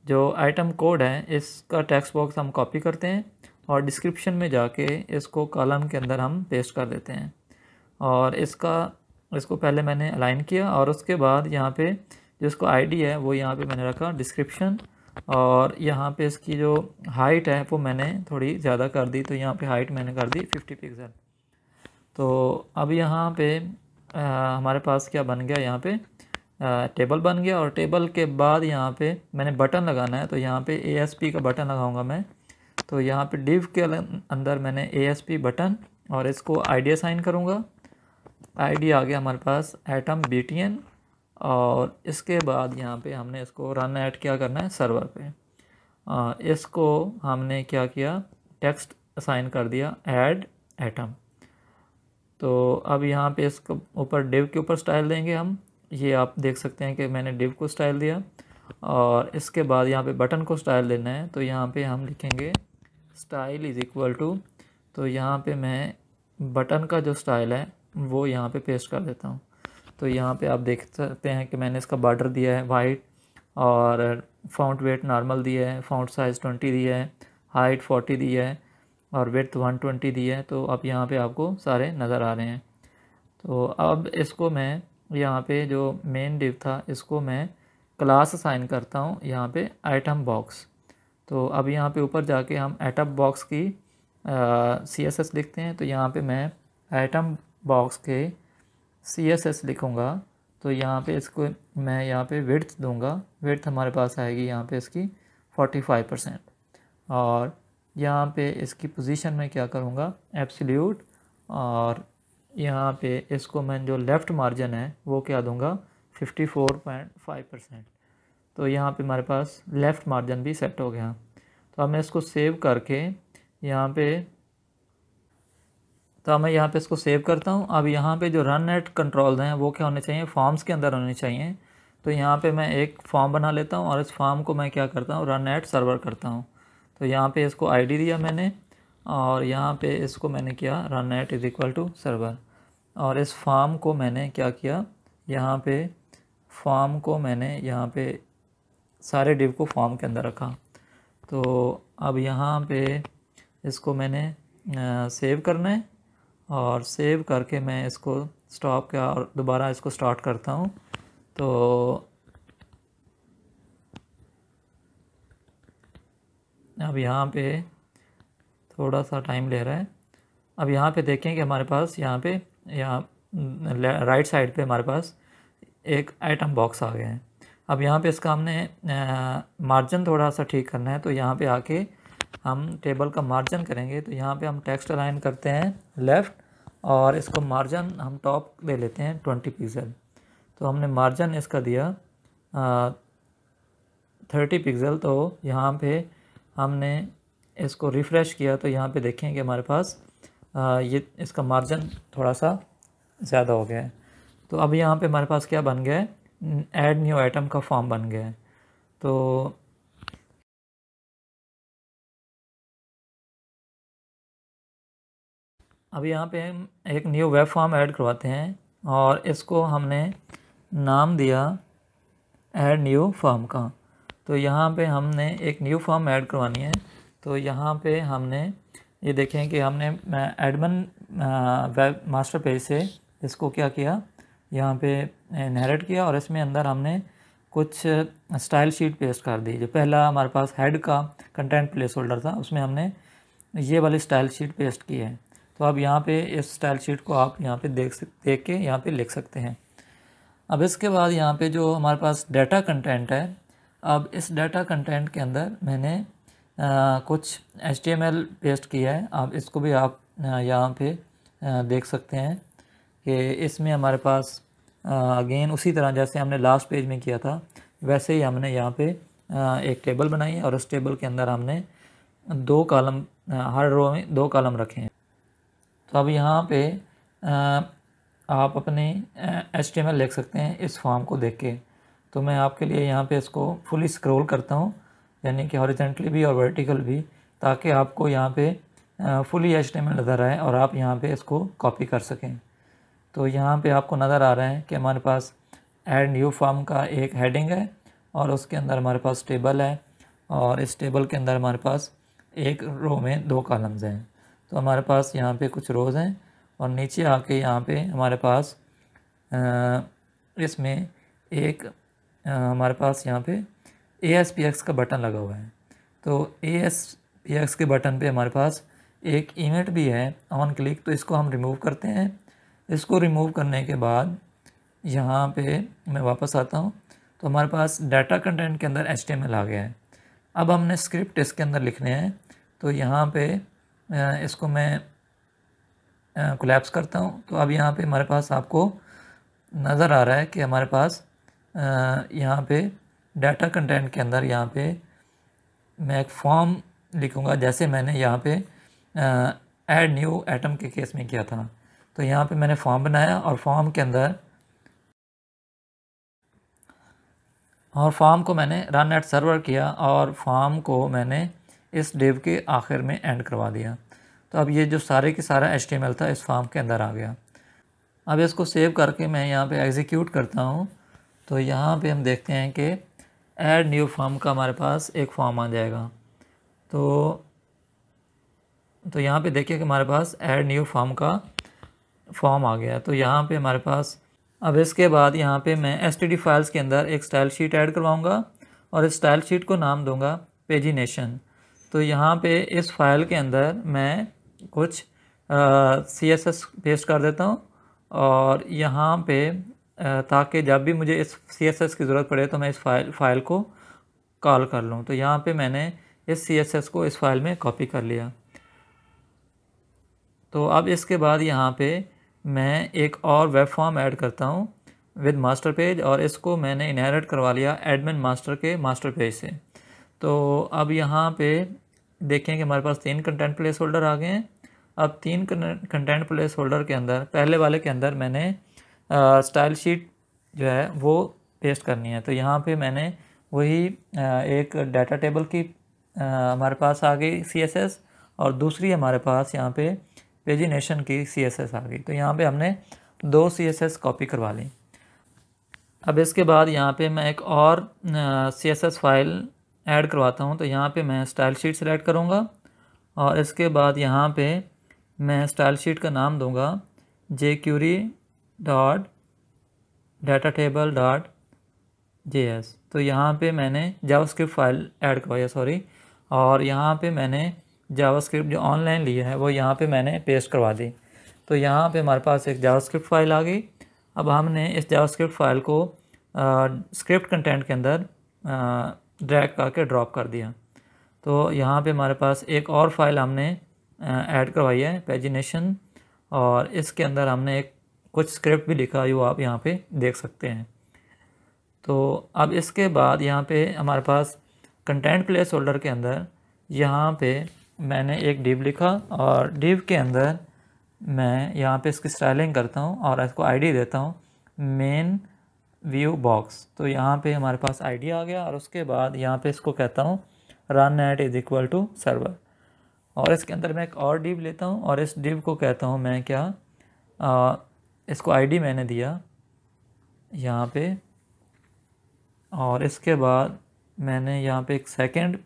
जो आइटम कोड है इसका टेक्स्ट बॉक्स हम कॉपी करते हैं और डिस्क्रिप्शन में जाके इसको कॉलम के अंदर हम पेस्ट कर देते हैं। और इसको पहले मैंने अलाइन किया और उसके बाद यहाँ पे जो इसको आईडी है वो यहाँ पे मैंने रखा डिस्क्रिप्शन, और यहाँ पे इसकी जो हाइट है वो मैंने थोड़ी ज़्यादा कर दी, तो यहाँ पे हाइट मैंने कर दी 50 पिक्सल। तो अब यहाँ पे हमारे पास क्या बन गया, यहाँ पे टेबल बन गया। और टेबल के बाद यहाँ पे मैंने बटन लगाना है, तो यहाँ पे ASP का बटन लगाऊंगा मैं। तो यहाँ पे डिव के अंदर मैंने ASP बटन और इसको आईडी असाइन करूँगा। आईडी आ गया हमारे पास एटम BTN, और इसके बाद यहाँ पे हमने इसको रन एट क्या करना है सर्वर पे। इसको हमने क्या किया, टेक्स्ट असाइन कर दिया ऐड एटम। तो अब यहाँ पे इसके ऊपर डिव के ऊपर स्टाइल देंगे हम। ये आप देख सकते हैं कि मैंने डिव को स्टाइल दिया और इसके बाद यहाँ पे बटन को स्टाइल देना है। तो यहाँ पे हम लिखेंगे स्टाइल इज़ इक्वल टू, तो यहाँ पे मैं बटन का जो स्टाइल है वो यहाँ पे पेस्ट कर देता हूँ। तो यहाँ पे आप देख सकते हैं कि मैंने इसका बॉर्डर दिया है वाइट और फ़ॉन्ट वेट नॉर्मल दिया है, फ़ॉन्ट साइज़ 20 दिया है, हाइट 40 दिया है और विड्थ 120 दिया है। तो अब यहाँ पे आपको सारे नज़र आ रहे हैं। तो अब इसको मैं यहाँ पे जो मेन डिव था इसको मैं क्लास असाइन करता हूँ यहाँ पे आइटम बॉक्स। तो अब यहाँ पे ऊपर जाके हम आइटम बॉक्स की CSS लिखते हैं। तो यहाँ पे मैं आइटम बॉक्स के CSS लिखूँगा। तो यहाँ पे इसको मैं यहाँ पे विड्थ दूंगा। विड्थ हमारे पास आएगी यहाँ पे इसकी 45%, और यहाँ पे इसकी पोजीशन में क्या करूँगा एब्सोल्यूट, और यहाँ पे इसको मैं जो लेफ़्ट मार्जिन है वो क्या दूंगा 54.5%। तो यहाँ पे हमारे पास लेफ़्ट मार्जिन भी सेट हो गया। तो अब मैं इसको सेव करके यहाँ पे, तो मैं यहाँ पे इसको सेव करता हूँ। अब यहाँ पे जो रन एट कंट्रोल हैं वो क्या होने चाहिए, फॉर्म्स के अंदर होने चाहिए। तो यहाँ पे मैं एक फॉर्म बना लेता हूँ और इस फॉर्म को मैं क्या करता हूँ रन एट सर्वर करता हूँ। तो यहाँ पे इसको आईडी दिया मैंने और यहाँ पे इसको मैंने किया run at is equal to server, और इस फॉर्म को मैंने क्या किया, यहाँ पे फॉर्म को मैंने यहाँ पे सारे डिव को फॉर्म के अंदर रखा। तो अब यहाँ पे इसको मैंने सेव करना है और सेव करके मैं इसको स्टॉप किया और दोबारा इसको स्टार्ट करता हूँ। तो अब यहाँ पे थोड़ा सा टाइम ले रहा है। अब यहाँ पे देखें कि हमारे पास यहाँ राइट साइड पे हमारे पास एक आइटम बॉक्स आ गया है। अब यहाँ पे इसका हमने मार्जिन थोड़ा सा ठीक करना है। तो यहाँ पे आके हम टेबल का मार्जिन करेंगे। तो यहाँ पे हम टेक्स्ट अलाइन करते हैं लेफ़्ट और इसको मार्जिन हम टॉप ले लेते हैं 20 पिक्सल। तो हमने मार्जिन इसका दिया 30 पिक्सल। तो यहाँ पे हमने इसको रिफ़्रेश किया तो यहाँ पे देखें कि हमारे पास ये इसका मार्जिन थोड़ा सा ज़्यादा हो गया है। तो अब यहाँ पे हमारे पास क्या बन गया है, ऐड न्यू आइटम का फॉर्म बन गया है। तो अब यहाँ पे हम एक न्यू वेब फॉर्म ऐड करवाते हैं और इसको हमने नाम दिया ऐड न्यू फॉर्म का। तो यहाँ पे हमने एक न्यू फॉर्म ऐड करवानी है। तो यहाँ पे हमने ये देखें कि हमने एडमिन वेब मास्टर पेज से इसको क्या किया, यहाँ पे इनहेरिट किया और इसमें अंदर हमने कुछ स्टाइल शीट पेस्ट कर दी। जो पहला हमारे पास हेड का कंटेंट प्लेस होल्डर था उसमें हमने ये वाली स्टाइल शीट पेस्ट की है। तो अब यहाँ पे इस स्टाइल शीट को आप यहाँ पे देख के यहाँ पे लिख सकते हैं। अब इसके बाद यहाँ पे जो हमारे पास डाटा कंटेंट है, अब इस डाटा कंटेंट के अंदर मैंने कुछ HTML पेस्ट किया है। अब इसको भी आप यहाँ पे देख सकते हैं कि इसमें हमारे पास अगेन उसी तरह जैसे हमने लास्ट पेज में किया था वैसे ही हमने यहाँ पे एक टेबल बनाई है और उस टेबल के अंदर हमने 2 कॉलम, हर रो में 2 कॉलम रखे हैं। तो अब यहाँ पे आप अपने HTML लिख सकते हैं इस फॉर्म को देख के। तो मैं आपके लिए यहाँ पे इसको फुली स्क्रॉल करता हूँ, यानी कि हॉरिजेंटली भी और वर्टिकल भी, ताकि आपको यहाँ पे फुली HTML नज़र आए और आप यहाँ पे इसको कॉपी कर सकें। तो यहाँ पे आपको नज़र आ रहा है कि हमारे पास ऐड न्यू फॉर्म का एक हेडिंग है और उसके अंदर हमारे पास टेबल है, और इस टेबल के अंदर हमारे पास एक रो में 2 कॉलम्स हैं। तो हमारे पास यहाँ पे कुछ रोज़ हैं और नीचे आके यहाँ पे हमारे पास इसमें एक हमारे पास यहाँ पे ASPX का बटन लगा हुआ है। तो ASPX के बटन पे हमारे पास एक इवेंट भी है ऑन क्लिक, तो इसको हम रिमूव करते हैं। इसको रिमूव करने के बाद यहाँ पे मैं वापस आता हूँ, तो हमारे पास डाटा कंटेंट के अंदर HTML आ गया है। अब हमने स्क्रिप्ट इसके अंदर लिखने हैं, तो यहाँ पे इसको मैं कोलैप्स करता हूँ। तो अब यहाँ पे हमारे पास आपको नज़र आ रहा है कि हमारे पास यहाँ पे डाटा कंटेंट के अंदर यहाँ पे मैं एक फॉर्म लिखूँगा, जैसे मैंने यहाँ पे ऐड न्यू एटम के केस में किया था। तो यहाँ पे मैंने फॉर्म बनाया और फॉर्म के अंदर फॉर्म को मैंने रन एट सर्वर किया और फॉर्म को मैंने इस डिव के आखिर में एंड करवा दिया। तो अब ये जो सारे के सारा HTML था इस फॉर्म के अंदर आ गया। अब इसको सेव करके मैं यहाँ पे एग्जीक्यूट करता हूँ, तो यहाँ पे हम देखते हैं कि ऐड न्यू फॉर्म का हमारे पास एक फॉर्म आ जाएगा। तो यहाँ पे देखिए कि हमारे पास ऐड न्यू फॉर्म का फॉर्म आ गया। तो यहाँ पे हमारे पास अब इसके बाद यहाँ पे मैं std फाइल्स के अंदर एक स्टाइल शीट ऐड करवाऊँगा और इस स्टाइल शीट को नाम दूँगा पेजिनेशन। तो यहाँ पे इस फाइल के अंदर मैं कुछ CSS पेस्ट कर देता हूँ और यहाँ पे ताकि जब भी मुझे इस CSS की ज़रूरत पड़े तो मैं इस फाइल को कॉल कर लूँ। तो यहाँ पे मैंने इस CSS को इस फाइल में कॉपी कर लिया। तो अब इसके बाद यहाँ पे मैं एक और वेब फॉर्म ऐड करता हूँ विद मास्टर पेज, और इसको मैंने इनहेरिट करवा लिया एडमिन मास्टर के मास्टर पेज से। तो अब यहाँ पे देखें कि हमारे पास 3 कंटेंट प्लेस होल्डर आ गए हैं। अब 3 कंटेंट प्लेस होल्डर के अंदर पहले वाले के अंदर मैंने स्टाइल शीट जो है वो पेस्ट करनी है। तो यहाँ पे मैंने वही एक डाटा टेबल की हमारे पास आ गई CSS, और दूसरी हमारे पास यहाँ पे पेजिनेशन की CSS आ गई। तो यहाँ पे हमने 2 CSS कॉपी करवा ली। अब इसके बाद यहाँ पे मैं एक और CSS फाइल ऐड करवाता हूँ। तो यहाँ पे मैं स्टाइल शीट सेलेक्ट करूँगा और इसके बाद यहाँ पे मैं स्टाइल शीट का नाम दूँगा jQuery.datatable.js। तो यहाँ पे मैंने जावास्क्रिप्ट फाइल ऐड करवाई और यहाँ पे मैंने जावास्क्रिप्ट जो ऑनलाइन लिया है वो यहाँ पे मैंने पेस्ट करवा दी। तो यहाँ पे हमारे पास एक जावास्क्रिप्ट फाइल आ गई। अब हमने इस जावास्क्रिप्ट फाइल को स्क्रिप्ट कंटेंट के अंदर ड्रैग करके ड्रॉप कर दिया। तो यहाँ पे हमारे पास एक और फाइल हमने ऐड करवाई है पेजिनेशन, और इसके अंदर हमने एक कुछ स्क्रिप्ट भी लिखा है, वो आप यहाँ पे देख सकते हैं। तो अब इसके बाद यहाँ पे हमारे पास कंटेंट प्लेस होल्डर के अंदर यहाँ पे मैंने एक डिव लिखा और डिव के अंदर मैं यहाँ पे इसकी स्टाइलिंग करता हूँ और इसको आईडी देता हूँ मेन व्यू बॉक्स। तो यहाँ पे हमारे पास आईडी आ गया और उसके बाद यहाँ पे इसको कहता हूँ run at is equal to server, और इसके अंदर मैं एक और डिव लेता हूँ और इस डिव को कहता हूँ मैं क्या इसको आईडी मैंने दिया यहाँ पे, और इसके बाद मैंने यहाँ पे एक सेकंड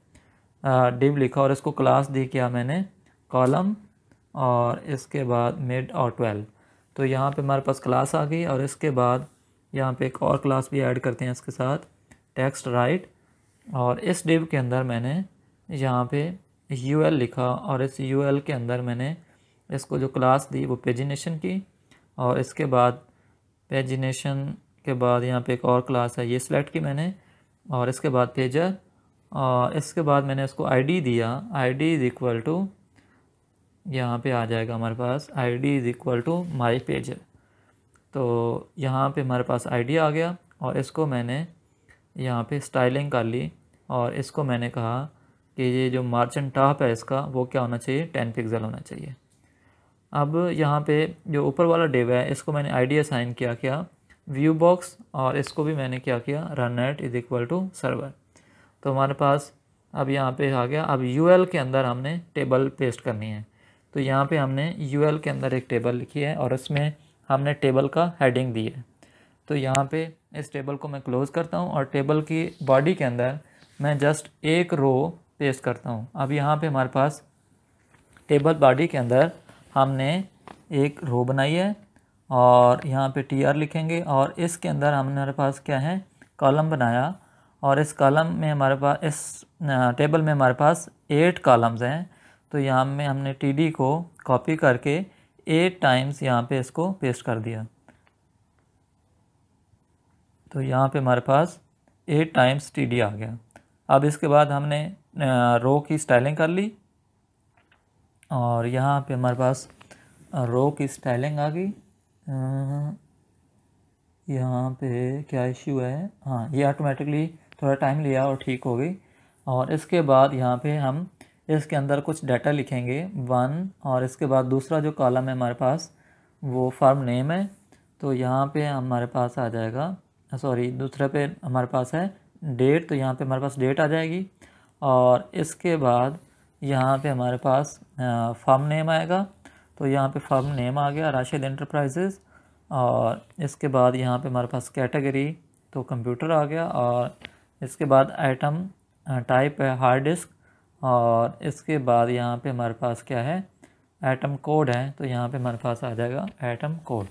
डिव लिखा और इसको क्लास दी क्या मैंने कॉलम, और इसके बाद मिड और 12। तो यहाँ पे हमारे पास क्लास आ गई और इसके बाद यहाँ पे एक और क्लास भी ऐड करते हैं इसके साथ टेक्स्ट राइट, और इस डिव के अंदर मैंने यहाँ पे UL लिखा और इस UL के अंदर मैंने इसको जो क्लास दी वो पेजिनेशन की, और इसके बाद पेजिनेशन के बाद यहाँ पे एक और क्लास है ये सिलेक्ट की मैंने, और इसके बाद पेजर, और इसके बाद मैंने इसको आईडी दिया आईडी इज इक्वल टू यहाँ पे आ जाएगा हमारे पास ID is equal to my pager. तो यहाँ पे हमारे पास आईडी आ गया और इसको मैंने यहाँ पे स्टाइलिंग कर ली और इसको मैंने कहा कि ये जो मार्जिन टॉप है इसका वो क्या होना चाहिए 10 पिक्सल होना चाहिए। अब यहाँ पे जो ऊपर वाला डिव है इसको मैंने आईडी असाइन किया क्या व्यू बॉक्स, और इसको भी मैंने क्या किया run at is equal to server. तो हमारे पास अब यहाँ पे आ गया। अब यूएल के अंदर हमने टेबल पेस्ट करनी है। तो यहाँ पे हमने यूएल के अंदर एक टेबल लिखी है और इसमें हमने टेबल का हेडिंग दी है। तो यहाँ पे इस टेबल को मैं क्लोज़ करता हूँ और टेबल की बॉडी के अंदर मैं जस्ट एक रो पेस्ट करता हूँ। अब यहाँ पे हमारे पास टेबल बॉडी के अंदर हमने एक रो बनाई है और यहाँ पे TR लिखेंगे और इसके अंदर हमारे पास क्या है कॉलम बनाया, और इस कॉलम में हमारे पास इस टेबल में हमारे पास 8 कॉलम्स हैं। तो यहाँ में हमने TD को कॉपी करके 8 टाइम्स यहाँ पे इसको पेस्ट कर दिया। तो यहाँ पे हमारे पास 8 टाइम्स TD आ गया। अब इसके बाद हमने रो की स्टाइलिंग कर ली और यहाँ पे हमारे पास रो की स्टाइलिंग आ गई। यहाँ पे क्या इश्यू है, हाँ ये ऑटोमेटिकली थोड़ा टाइम लिया और ठीक हो गई। और इसके बाद यहाँ पे हम इसके अंदर कुछ डाटा लिखेंगे 1, और इसके बाद दूसरा जो कॉलम है हमारे पास वो फर्म नेम है। तो यहाँ पे हमारे पास आ जाएगा, सॉरी दूसरे पे हमारे पास है डेट, तो यहाँ पे हमारे पास डेट आ जाएगी। और इसके बाद यहाँ पे हमारे पास फर्म नेम आएगा। तो यहाँ पे फर्म नेम आ गया राशिद एंटरप्राइजेज़। और इसके बाद यहाँ पे हमारे पास कैटेगरी तो कंप्यूटर आ गया, और इसके बाद आइटम टाइप है हार्ड डिस्क, और इसके बाद यहाँ पे हमारे पास क्या है आइटम कोड है। तो यहाँ पे हमारे पास आ जाएगा आइटम कोड।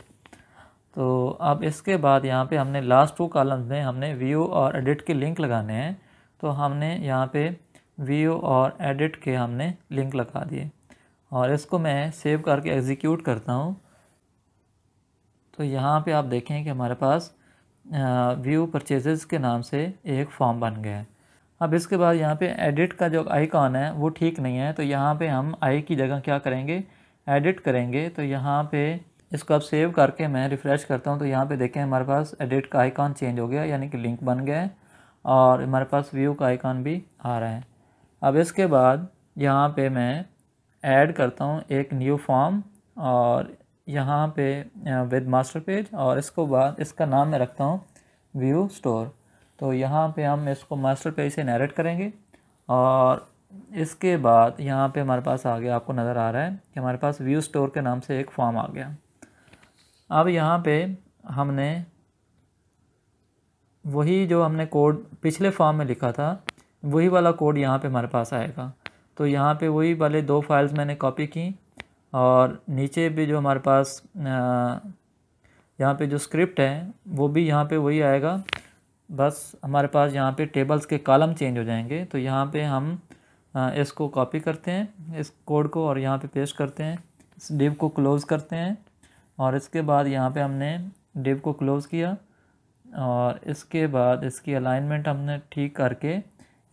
तो अब इसके बाद यहाँ पे हमने लास्ट 2 कॉलम्स में हमने व्यू और एडिट के लिंक लगाने हैं। तो हमने यहाँ पे व्यू और एडिट के हमने लिंक लगा दिए और इसको मैं सेव करके एग्जीक्यूट करता हूँ। तो यहाँ पे आप देखें कि हमारे पास व्यू परचेजेस के नाम से एक फॉर्म बन गया है। अब इसके बाद यहाँ पे एडिट का जो आइकॉन है वो ठीक नहीं है। तो यहाँ पे हम आई की जगह क्या करेंगे एडिट करेंगे। तो यहाँ पे इसको अब सेव करके मैं रिफ़्रेश करता हूँ। तो यहाँ पे देखें हमारे पास एडिट का आइकॉन चेंज हो गया, यानी कि लिंक बन गया है, और हमारे पास व्यू का आइकॉन भी आ रहा है। अब इसके बाद यहाँ पे मैं ऐड करता हूँ एक न्यू फॉर्म, और यहाँ पे विद मास्टर पेज, और इसको बाद इसका नाम मैं रखता हूँ व्यू स्टोर। तो यहाँ पे हम इसको मास्टर पेज से इनहेरिट करेंगे, और इसके बाद यहाँ पे हमारे पास आ गया, आपको नज़र आ रहा है कि हमारे पास व्यू स्टोर के नाम से एक फॉर्म आ गया। अब यहाँ पे हमने वही जो हमने कोड पिछले फॉर्म में लिखा था वही वाला कोड यहाँ पे हमारे पास आएगा। तो यहाँ पे वही वाले 2 फाइल्स मैंने कॉपी की, और नीचे भी जो हमारे पास यहाँ पे जो स्क्रिप्ट है वो भी यहाँ पे वही आएगा, बस हमारे पास यहाँ पे टेबल्स के कॉलम चेंज हो जाएंगे। तो यहाँ पे हम इसको कॉपी करते हैं इस कोड को और यहाँ पे पेस्ट करते हैं, इस डिव को क्लोज़ करते हैं, और इसके बाद यहाँ पे हमने डिव को क्लोज़ किया, और इसके बाद इसकी अलाइनमेंट हमने ठीक करके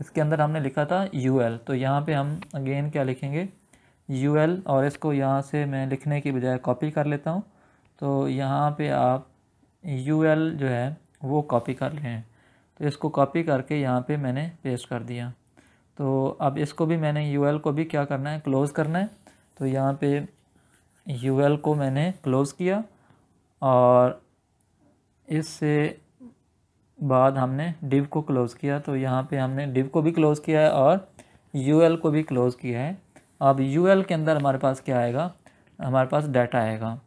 इसके अंदर हमने लिखा था UL। तो यहाँ पे हम अगेन क्या लिखेंगे UL, और इसको यहाँ से मैं लिखने की बजाय कॉपी कर लेता हूँ। तो यहाँ पे आप UL जो है वो कॉपी कर लें। तो इसको कॉपी करके यहाँ पे मैंने पेस्ट कर दिया। तो अब इसको भी मैंने UL को भी क्या करना है क्लोज़ करना है। तो यहाँ पे UL को मैंने क्लोज़ किया, और इससे बाद हमने डिव को क्लोज़ किया। तो यहाँ पे हमने डिव को भी क्लोज़ किया है और UL को भी क्लोज़ किया है। अब UL के अंदर हमारे पास क्या आएगा, हमारे पास डाटा आएगा।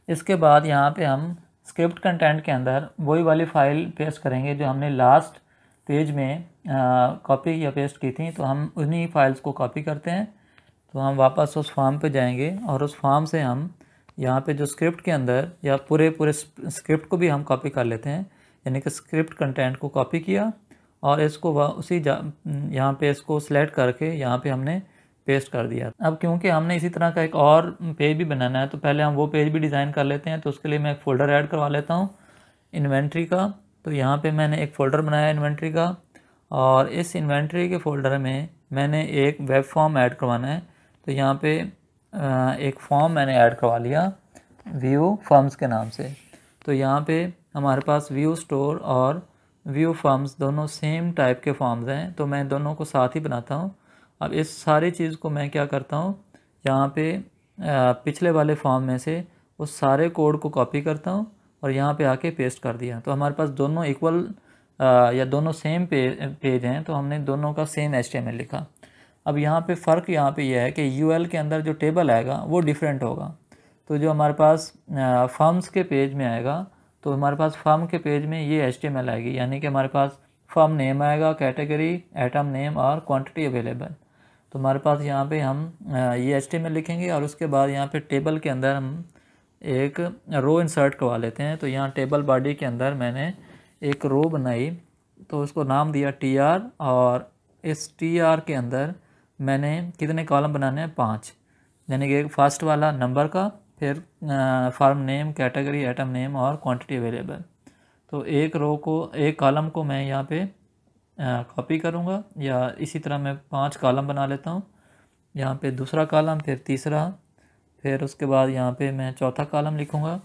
इसके बाद यहाँ पे हम स्क्रिप्ट कंटेंट के अंदर वही वाली फ़ाइल पेस्ट करेंगे जो हमने लास्ट पेज में कॉपी या पेस्ट की थी। तो हम उन्हीं फाइल्स को कॉपी करते हैं। तो हम वापस उस फॉर्म पे जाएंगे और उस फॉर्म से हम यहाँ पे जो स्क्रिप्ट के अंदर या पूरे स्क्रिप्ट को भी हम कॉपी कर लेते हैं, यानी कि स्क्रिप्ट कंटेंट को कॉपी किया और इसको उसी यहाँ पे इसको सिलेक्ट करके यहाँ पे हमने पेस्ट कर दिया। अब क्योंकि हमने इसी तरह का एक और पेज भी बनाना है तो पहले हम वो पेज भी डिज़ाइन कर लेते हैं। तो उसके लिए मैं एक फ़ोल्डर ऐड करवा लेता हूँ इन्वेंट्री का। तो यहाँ पे मैंने एक फ़ोल्डर बनाया इन्वेंट्री का, और इस इन्वेंट्री के फ़ोल्डर में मैंने एक वेब फॉर्म ऐड करवाना है। तो यहाँ पे एक फॉर्म मैंने ऐड करवा लिया व्यू फॉर्म्स के नाम से। तो यहाँ पे हमारे पास व्यू स्टोर और व्यू फॉर्म्स दोनों सेम टाइप के फॉर्म्स हैं, तो मैं दोनों को साथ ही बनाता हूँ। अब इस सारी चीज़ को मैं क्या करता हूँ, यहाँ पे पिछले वाले फॉर्म में से उस सारे कोड को कॉपी करता हूँ और यहाँ पे आके पेस्ट कर दिया। तो हमारे पास दोनों इक्वल या दोनों सेम पेज हैं, तो हमने दोनों का सेम HTML लिखा। अब यहाँ पे फ़र्क यहाँ पे यह है कि UL के अंदर जो टेबल आएगा वो डिफरेंट होगा। तो जो हमारे पास फॉर्म्स के पेज में आएगा, तो हमारे पास फॉर्म के पेज में ये HTML आएगी, यानी कि हमारे पास फॉर्म नेम आएगा, कैटेगरी, एटम नेम और क्वांटिटी अवेलेबल। तो हमारे पास यहाँ पे हम ये HTML लिखेंगे और उसके बाद यहाँ पे टेबल के अंदर हम एक रो इंसर्ट करवा लेते हैं। तो यहाँ टेबल बॉडी के अंदर मैंने एक रो बनाई, तो उसको नाम दिया TR, और इस TR के अंदर मैंने कितने कॉलम बनाने हैं, 5, यानी कि फर्स्ट वाला नंबर का, फिर form name, category, atom name और क्वांटिटी अवेलेबल। तो एक रो को, एक कॉलम को मैं यहाँ पे कॉपी करूँगा, या इसी तरह मैं 5 कॉलम बना लेता हूँ। यहाँ पे दूसरा कॉलम, फिर तीसरा, फिर उसके बाद यहाँ पे मैं चौथा कॉलम लिखूँगा,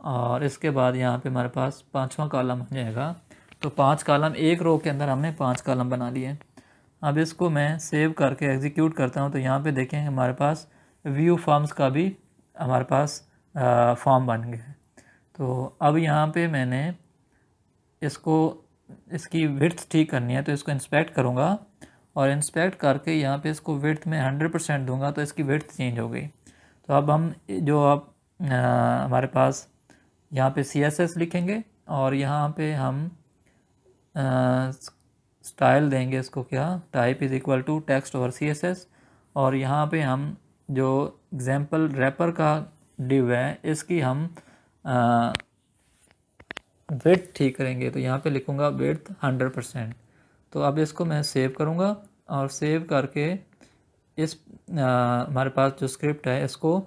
और इसके बाद यहाँ पे हमारे पास 5वां कॉलम हो जाएगा। तो 5 कॉलम, एक रो के अंदर हमने 5 कॉलम बना लिए। अब इसको मैं सेव करके एग्जीक्यूट करता हूँ। तो यहाँ पे देखें हमारे पास व्यू फॉर्म्स का भी हमारे पास फॉर्म बन गया है। तो अब यहाँ पे मैंने इसकी विड्थ ठीक करनी है, तो इसको इंस्पेक्ट करूँगा, और इंस्पेक्ट करके यहाँ पे इसको विड्थ में 100% दूंगा, तो इसकी विड्थ चेंज हो गई। तो अब हम हमारे पास यहाँ पे CSS लिखेंगे, और यहाँ पे हम स्टाइल देंगे इसको, क्या, type is equal to text over CSS, और यहाँ पे हम जो एग्जाम्पल रैपर का डिव है इसकी हम विड्थ ठीक करेंगे। तो यहाँ पे लिखूँगा विड्थ 100%। तो अब इसको मैं सेव करूँगा, और सेव करके इस हमारे पास जो स्क्रिप्ट है इसको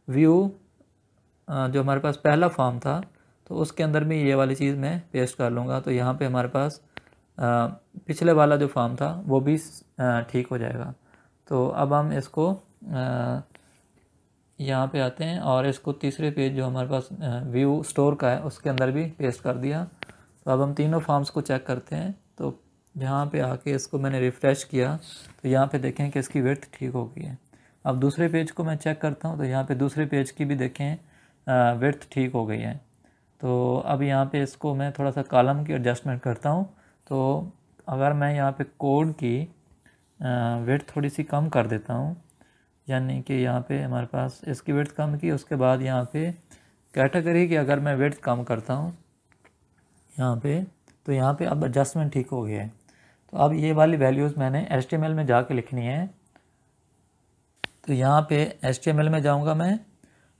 व्यू जो हमारे पास पहला फॉर्म था, तो उसके अंदर भी ये वाली चीज़ मैं पेस्ट कर लूँगा। तो यहाँ पे हमारे पास पिछले वाला जो फॉर्म था वो भी ठीक हो जाएगा। तो अब हम इसको यहाँ पे आते हैं, और इसको तीसरे पेज जो हमारे पास व्यू स्टोर का है उसके अंदर भी पेस्ट कर दिया। तो अब हम तीनों फॉर्म्स को चेक करते हैं। तो यहाँ पे आके इसको मैंने रिफ़्रेश किया, तो यहाँ पे देखें कि इसकी विड्थ ठीक हो गई है। अब दूसरे पेज को मैं चेक करता हूँ, तो यहाँ पे दूसरे पेज की भी देखें विड्थ ठीक हो गई है। तो अब यहाँ पे इसको मैं थोड़ा सा कॉलम की एडजस्टमेंट करता हूँ। तो अगर मैं यहाँ पे कोड की विड्थ थोड़ी सी कम कर देता हूँ, यानी कि यहाँ पे हमारे पास इसकी विड्थ कम की, उसके बाद यहाँ पे कैटेगरी की अगर मैं विड्थ कम करता हूँ यहाँ पे, तो यहाँ पे अब एडजस्टमेंट ठीक हो गया है। तो अब ये वाली वैल्यूज़ मैंने HTML में जाके लिखनी है। तो यहाँ पे HTML में जाऊँगा मैं,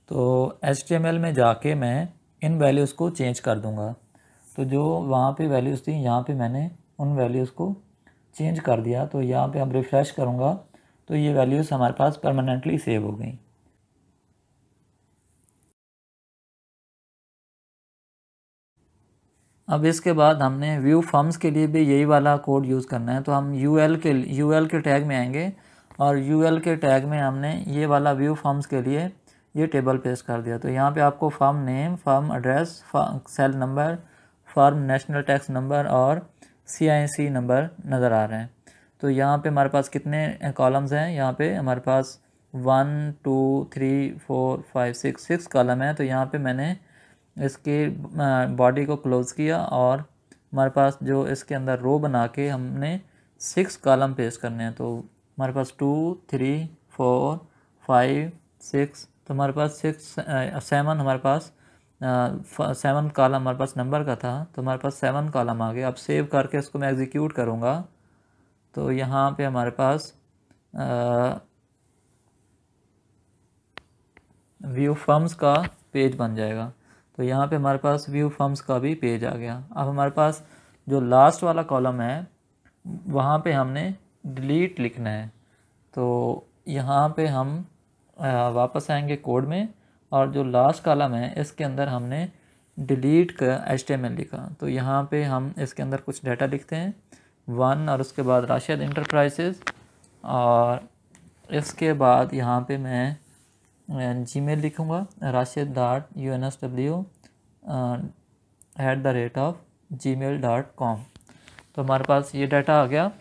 तो HTML में जाके मैं इन वैल्यूज़ को चेंज कर दूँगा। तो जो वहाँ पे वैल्यूज़ थी, यहाँ पे मैंने उन वैल्यूज़ को चेंज कर दिया। तो यहाँ पे हम रिफ़्रेश करूँगा, तो ये वैल्यूज़ हमारे पास परमानेंटली सेव हो गई। अब इसके बाद हमने व्यू फॉर्म्स के लिए भी यही वाला कोड यूज़ करना है। तो हम UL के टैग में आएंगे, और UL के टैग में हमने ये वाला व्यू फॉर्म्स के लिए ये टेबल पेस्ट कर दिया। तो यहाँ पे आपको form name, form address, cell number, form national tax number और CIC नंबर नज़र आ रहे हैं। तो यहाँ पे हमारे पास कितने कॉलम्स हैं, यहाँ पे हमारे पास 1 2 3 4 5 6 कॉलम है। तो यहाँ पे मैंने इसके बॉडी को क्लोज़ किया, और हमारे पास जो इसके अंदर रो बना के हमने 6 कॉलम पेस्ट करने हैं। तो हमारे पास 2 3 4 5 6, तो हमारे पास 7 हमारे पास 7 कॉलम हमारे पास नंबर का था, तो हमारे पास 7 कॉलम आ गए। अब सेव करके इसको मैं एग्जीक्यूट करूँगा, तो यहाँ पे हमारे पास व्यू फॉर्म्स का पेज बन जाएगा। तो यहाँ पे हमारे पास व्यू फॉर्म्स का भी पेज आ गया। अब हमारे पास जो लास्ट वाला कॉलम है वहाँ पे हमने डिलीट लिखना है। तो यहाँ पे हम वापस आएंगे कोड में, और जो लास्ट कॉलम है इसके अंदर हमने डिलीट का HTML लिखा। तो यहाँ पे हम इसके अंदर कुछ डाटा लिखते हैं, 1, और उसके बाद राशिद इंटरप्राइजेज़, और इसके बाद यहाँ पे मैं Gmail लिखूँगा, rashid.unsw@gmail.com। तो हमारे पास ये डाटा आ गया।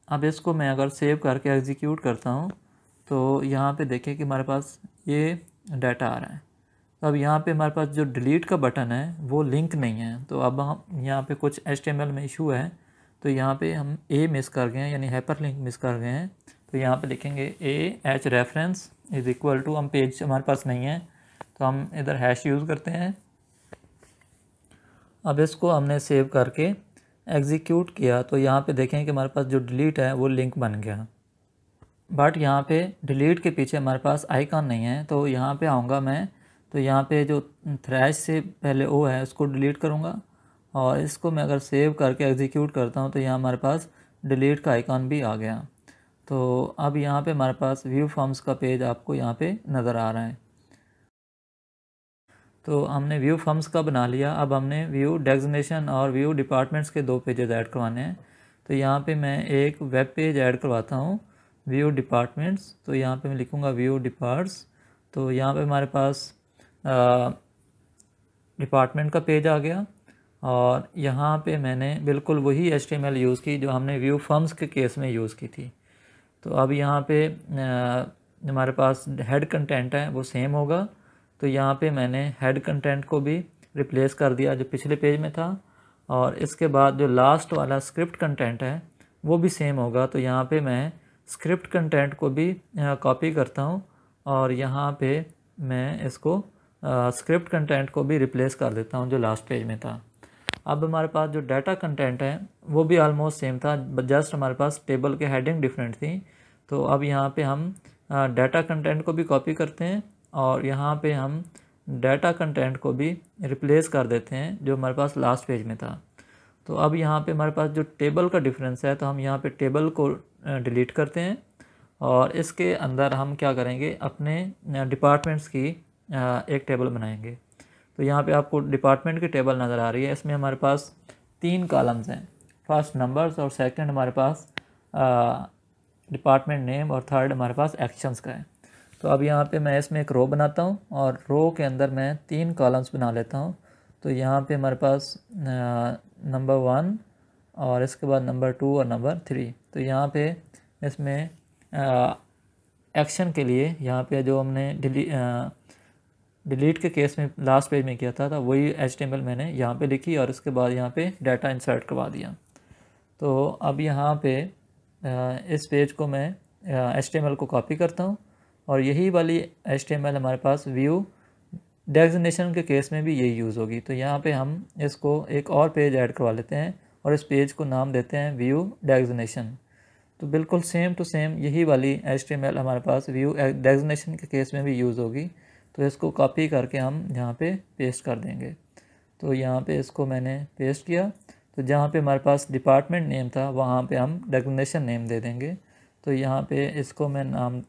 अब इसको मैं अगर सेव करके एग्जीक्यूट करता हूँ, तो यहाँ पे देखिए कि हमारे पास ये डाटा आ रहा है। तो अब यहाँ पे हमारे पास जो डिलीट का बटन है वो लिंक नहीं है। तो अब हम यहाँ पे कुछ HTML में इशू है, तो यहाँ पे हम ए मिस कर गए हैं, यानी हाइपर लिंक मिस कर गए हैं। तो यहाँ पे लिखेंगे AH reference is equal to, हम पेज हमारे पास नहीं है तो हम इधर हैश यूज़ करते हैं। अब इसको हमने सेव करके एग्जीक्यूट किया तो यहाँ पे देखें कि हमारे पास जो डिलीट है वो लिंक बन गया। बट यहाँ पे डिलीट के पीछे हमारे पास आइकॉन नहीं है। तो यहाँ पे आऊँगा मैं, तो यहाँ पे जो थ्रैश से पहले ओ है उसको डिलीट करूँगा और इसको मैं अगर सेव करके एग्जीक्यूट करता हूँ तो यहाँ हमारे पास डिलीट का आइकॉन भी आ गया। तो अब यहाँ पे हमारे पास व्यू फॉर्म्स का पेज आपको यहाँ पे नज़र आ रहा है। तो हमने व्यू फॉर्म्स का बना लिया। अब हमने व्यू डेजिग्नेशन और व्यू डिपार्टमेंट्स के 2 पेजेस ऐड करवाने हैं। तो यहाँ पे मैं एक वेब पेज ऐड करवाता हूँ, व्यू डिपार्टमेंट्स। तो यहाँ पे मैं लिखूँगा व्यू डिपार्ट्स। तो यहाँ पे हमारे पास डिपार्टमेंट का पेज आ गया और यहाँ पे मैंने बिल्कुल वही HTML यूज़ की जो हमने व्यू फॉर्म्स के केस में यूज़ की थी। तो अब यहाँ पे हमारे पास हेड कंटेंट है वो सेम होगा। तो यहाँ पे मैंने हेड कंटेंट को भी रिप्लेस कर दिया जो पिछले पेज में था, और इसके बाद जो लास्ट वाला स्क्रिप्ट कंटेंट है वो भी सेम होगा। तो यहाँ पे मैं स्क्रिप्ट कंटेंट को भी कॉपी करता हूँ और यहाँ पे मैं इसको स्क्रिप्ट कंटेंट को भी रिप्लेस कर देता हूँ जो लास्ट पेज में था। अब हमारे पास जो डाटा कंटेंट है वो भी ऑलमोस्ट सेम था, जस्ट हमारे पास टेबल के हेडिंग डिफरेंट थी। तो अब यहाँ पे हम डाटा कंटेंट को भी कॉपी करते हैं और यहाँ पे हम डाटा कंटेंट को भी रिप्लेस कर देते हैं जो हमारे पास लास्ट पेज में था। तो अब यहाँ पे हमारे पास जो टेबल का डिफरेंस है तो हम यहाँ पे टेबल को डिलीट करते हैं और इसके अंदर हम क्या करेंगे, अपने डिपार्टमेंट्स की एक टेबल बनाएंगे। तो यहाँ पे आपको डिपार्टमेंट की टेबल नज़र आ रही है। इसमें हमारे पास 3 कॉलम्स हैं, फर्स्ट नंबर्स और सेकंड हमारे पास डिपार्टमेंट नेम और थर्ड हमारे पास एक्शंस का है। तो अब यहाँ पे मैं इसमें एक रो बनाता हूँ और रो के अंदर मैं 3 कॉलम्स बना लेता हूँ। तो यहाँ पे हमारे पास नंबर 1 और इसके बाद नंबर 2 और नंबर 3। तो यहाँ पे इसमें एक्शन के लिए यहाँ पे जो हमने डिलीट के केस में लास्ट पेज में किया था वही HTML मैंने यहाँ पे लिखी और इसके बाद यहाँ पे डाटा इंसर्ट करवा दिया। तो अब यहाँ पे इस पेज को मैं HTML को कॉपी करता हूँ और यही वाली HTML हमारे पास व्यू डेजिग्नेशन के केस में भी यही यूज़ होगी। तो यहाँ पे हम इसको एक और पेज ऐड करवा लेते हैं और इस पेज को नाम देते हैं व्यू डेजिग्नेशन। तो बिल्कुल सेम टू सेम यही वाली HTML हमारे पास व्यू डेजिग्नेशन के केस में भी यूज़ होगी। तो इसको कॉपी करके हम यहाँ पे पेस्ट कर देंगे। तो यहाँ पे इसको मैंने पेस्ट किया। तो जहाँ पे हमारे पास डिपार्टमेंट नेम था वहाँ पे हम डेजिग्नेशन नेम दे देंगे। तो यहाँ पे इसको मैं नाम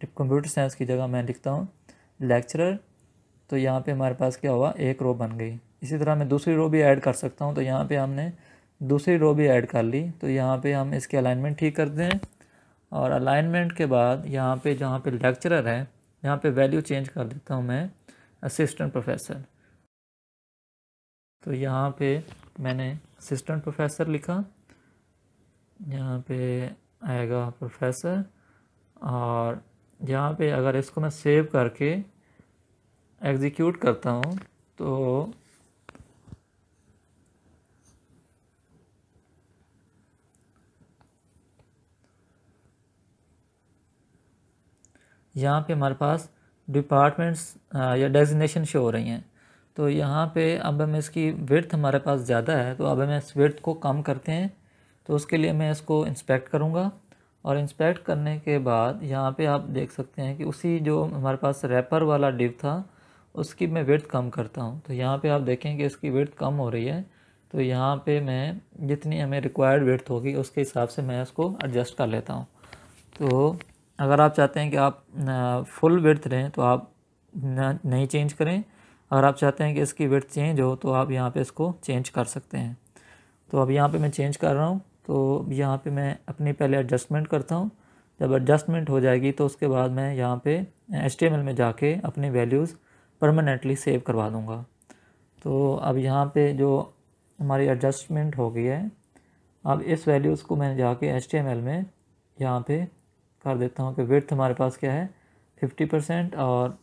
कंप्यूटर साइंस की जगह मैं लिखता हूँ लेक्चरर। तो यहाँ पे हमारे पास क्या हुआ, एक रो बन गई। इसी तरह मैं दूसरी रो भी ऐड कर सकता हूँ। तो यहाँ पे हमने दूसरी रो भी ऐड कर ली। तो यहाँ पे हम इसके अलाइनमेंट ठीक करते हैं और अलाइनमेंट के बाद यहाँ पे जहाँ पे लेक्चरर है यहाँ पे वैल्यू चेंज कर देता हूँ मैं असिस्टेंट प्रोफेसर। तो यहाँ पे मैंने असिस्टेंट प्रोफेसर लिखा, यहाँ पे आएगा प्रोफेसर, और यहाँ पे अगर इसको मैं सेव करके एग्जीक्यूट करता हूँ तो यहाँ पे हमारे पास डिपार्टमेंट्स या डेजिग्नेशन शो हो रही हैं। तो यहाँ पे अब हम इसकी विड्थ हमारे पास ज़्यादा है तो अब हम इस विड्थ को कम करते हैं। तो उसके लिए मैं इसको इंस्पेक्ट करूँगा और इंस्पेक्ट करने के बाद यहाँ पे आप देख सकते हैं कि उसी जो हमारे पास रैपर वाला डिव था उसकी मैं विड्थ कम करता हूँ। तो यहाँ पे आप देखें कि इसकी विड्थ कम हो रही है। तो यहाँ पे मैं जितनी हमें रिक्वायर्ड विड्थ होगी उसके हिसाब से मैं इसको एडजस्ट कर लेता हूँ। तो अगर आप चाहते हैं कि आप फुल विड्थ लें तो आप नहीं चेंज करें। अगर आप चाहते हैं कि इसकी विड्थ चेंज हो तो आप यहाँ पे इसको चेंज कर सकते हैं। तो अब यहाँ पे मैं चेंज कर रहा हूँ। तो यहाँ पे मैं अपनी पहले एडजस्टमेंट करता हूँ। जब एडजस्टमेंट हो जाएगी तो उसके बाद मैं यहाँ पे HTML में जाके अपनी वैल्यूज़ परमानेंटली सेव करवा दूँगा। तो अब यहाँ पे जो हमारी एडजस्टमेंट हो गई है, अब इस वैल्यूज़ को मैं जाके HTML में यहाँ पे कर देता हूँ कि विड्थ हमारे पास क्या है 50% और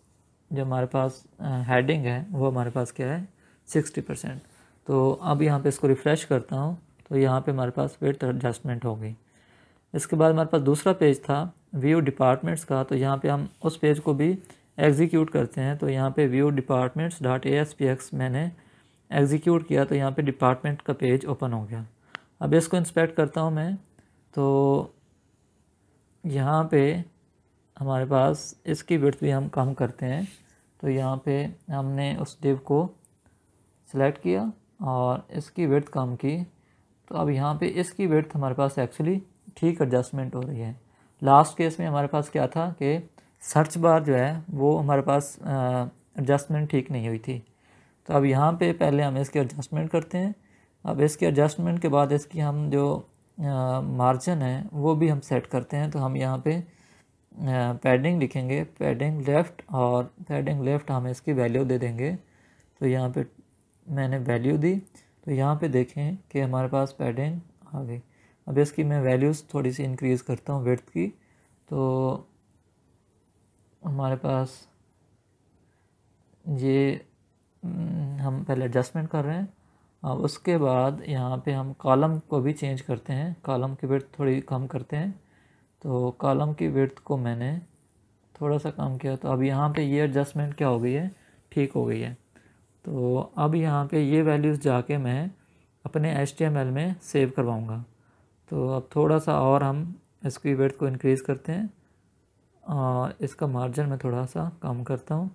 जो हमारे पास हेडिंग है वो हमारे पास क्या है 60%। तो अब यहाँ पे इसको रिफ़्रेश करता हूँ तो यहाँ पे हमारे पास विड्थ एडजस्टमेंट हो गई। इसके बाद हमारे पास दूसरा पेज था व्यू डिपार्टमेंट्स का, तो यहाँ पे हम उस पेज को भी एग्जीक्यूट करते हैं। तो यहाँ पे व्यू डिपार्टमेंट्स डॉट ASPX मैंने एग्जीक्यूट किया तो यहाँ पे डिपार्टमेंट का पेज ओपन हो गया। अब इसको इंस्पेक्ट करता हूँ मैं, तो यहाँ पे हमारे पास इसकी विड्थ भी हम कम करते हैं। तो यहाँ पे हमने उस डिव को सिलेक्ट किया और इसकी विड्थ कम की, तो अब यहाँ पे इसकी विड्थ हमारे पास एक्चुअली ठीक एडजस्टमेंट हो रही है। लास्ट केस में हमारे पास क्या था कि सर्च बार जो है वो हमारे पास एडजस्टमेंट ठीक नहीं हुई थी। तो अब यहाँ पे पहले हम इसकी एडजस्टमेंट करते हैं। अब इसके एडजस्टमेंट के बाद इसकी हम जो मार्जिन है वो भी हम सेट करते हैं। तो हम यहाँ पे पैडिंग लिखेंगे, पैडिंग लेफ़्ट, और पैडिंग लेफ़्ट हम इसकी वैल्यू दे देंगे। तो यहाँ पे मैंने वैल्यू दी, तो यहाँ पे देखें कि हमारे पास पैडिंग आ गई। अब इसकी मैं वैल्यूज़ थोड़ी सी इंक्रीज़ करता हूँ विड्थ की, तो हमारे पास ये हम पहले एडजस्टमेंट कर रहे हैं। अब उसके बाद यहाँ पे हम कॉलम को भी चेंज करते हैं, कॉलम की विड्थ थोड़ी कम करते हैं। तो कॉलम की विड्थ को मैंने थोड़ा सा कम किया, तो अब यहाँ पे ये एडजस्टमेंट क्या हो गई है, ठीक हो गई है। तो अब यहाँ पे ये वैल्यूज़ जाके मैं अपने HTML में सेव करवाऊँगा। तो अब थोड़ा सा और हम इसकी विड्थ को इंक्रीज़ करते हैं और इसका मार्जिन मैं थोड़ा सा कम करता हूँ।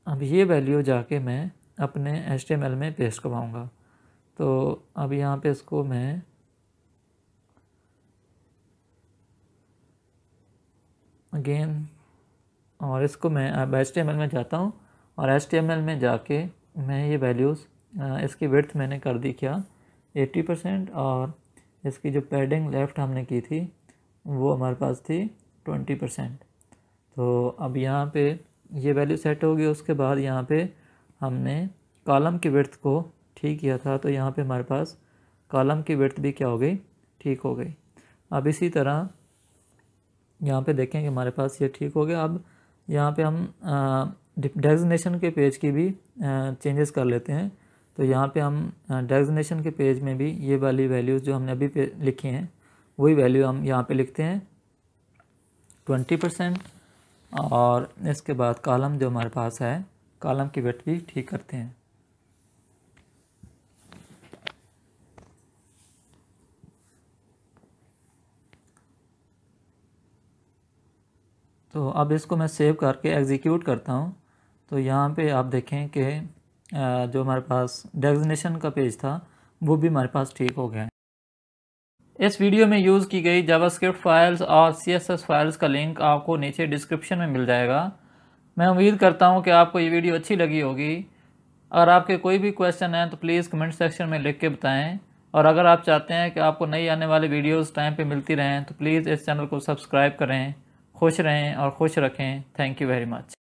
अब ये वैल्यू जाके मैं अपने HTML में पेस्ट करवाऊँगा। तो अब यहाँ पे इसको मैं अगेन, और इसको मैं अब HTML में जाता हूँ और HTML में जाके मैं ये वैल्यूज़ इसकी विड्थ मैंने कर दी क्या 80%, और इसकी जो पैडिंग लेफ़्ट हमने की थी वो हमारे पास थी 20%। तो अब यहाँ पे ये वैल्यू सेट होगी। उसके बाद यहाँ पे हमने कॉलम की विड्थ को ठीक किया था, तो यहाँ पे हमारे पास कॉलम की विड्थ भी क्या हो गई, ठीक हो गई। अब इसी तरह यहाँ पे देखें कि हमारे पास ये ठीक हो गया। अब यहाँ पे हम डेजिग्नेशन के पेज की भी चेंजेस कर लेते हैं। तो यहाँ पे हम डेजिग्नेशन के पेज में भी ये वाली वैल्यूज़ जो हमने अभी लिखी हैं वही वैल्यू हम यहाँ पे लिखते हैं 20%, और इसके बाद कॉलम जो हमारे पास है कॉलम की विड्थ भी ठीक करते हैं। तो अब इसको मैं सेव करके एग्जीक्यूट करता हूँ। तो यहाँ पे आप देखें कि जो हमारे पास डेजिग्नेशन का पेज था वो भी हमारे पास ठीक हो गया है। इस वीडियो में यूज़ की गई जावास्क्रिप्ट फाइल्स और CSS फाइल्स का लिंक आपको नीचे डिस्क्रिप्शन में मिल जाएगा। मैं उम्मीद करता हूँ कि आपको ये वीडियो अच्छी लगी होगी। अगर आपके कोई भी क्वेश्चन हैं तो प्लीज़ कमेंट सेक्शन में लिख के बताएं, और अगर आप चाहते हैं कि आपको नई आने वाली वीडियोस टाइम पे मिलती रहें तो प्लीज़ इस चैनल को सब्सक्राइब करें। खुश रहें और खुश रखें। Thank you very much.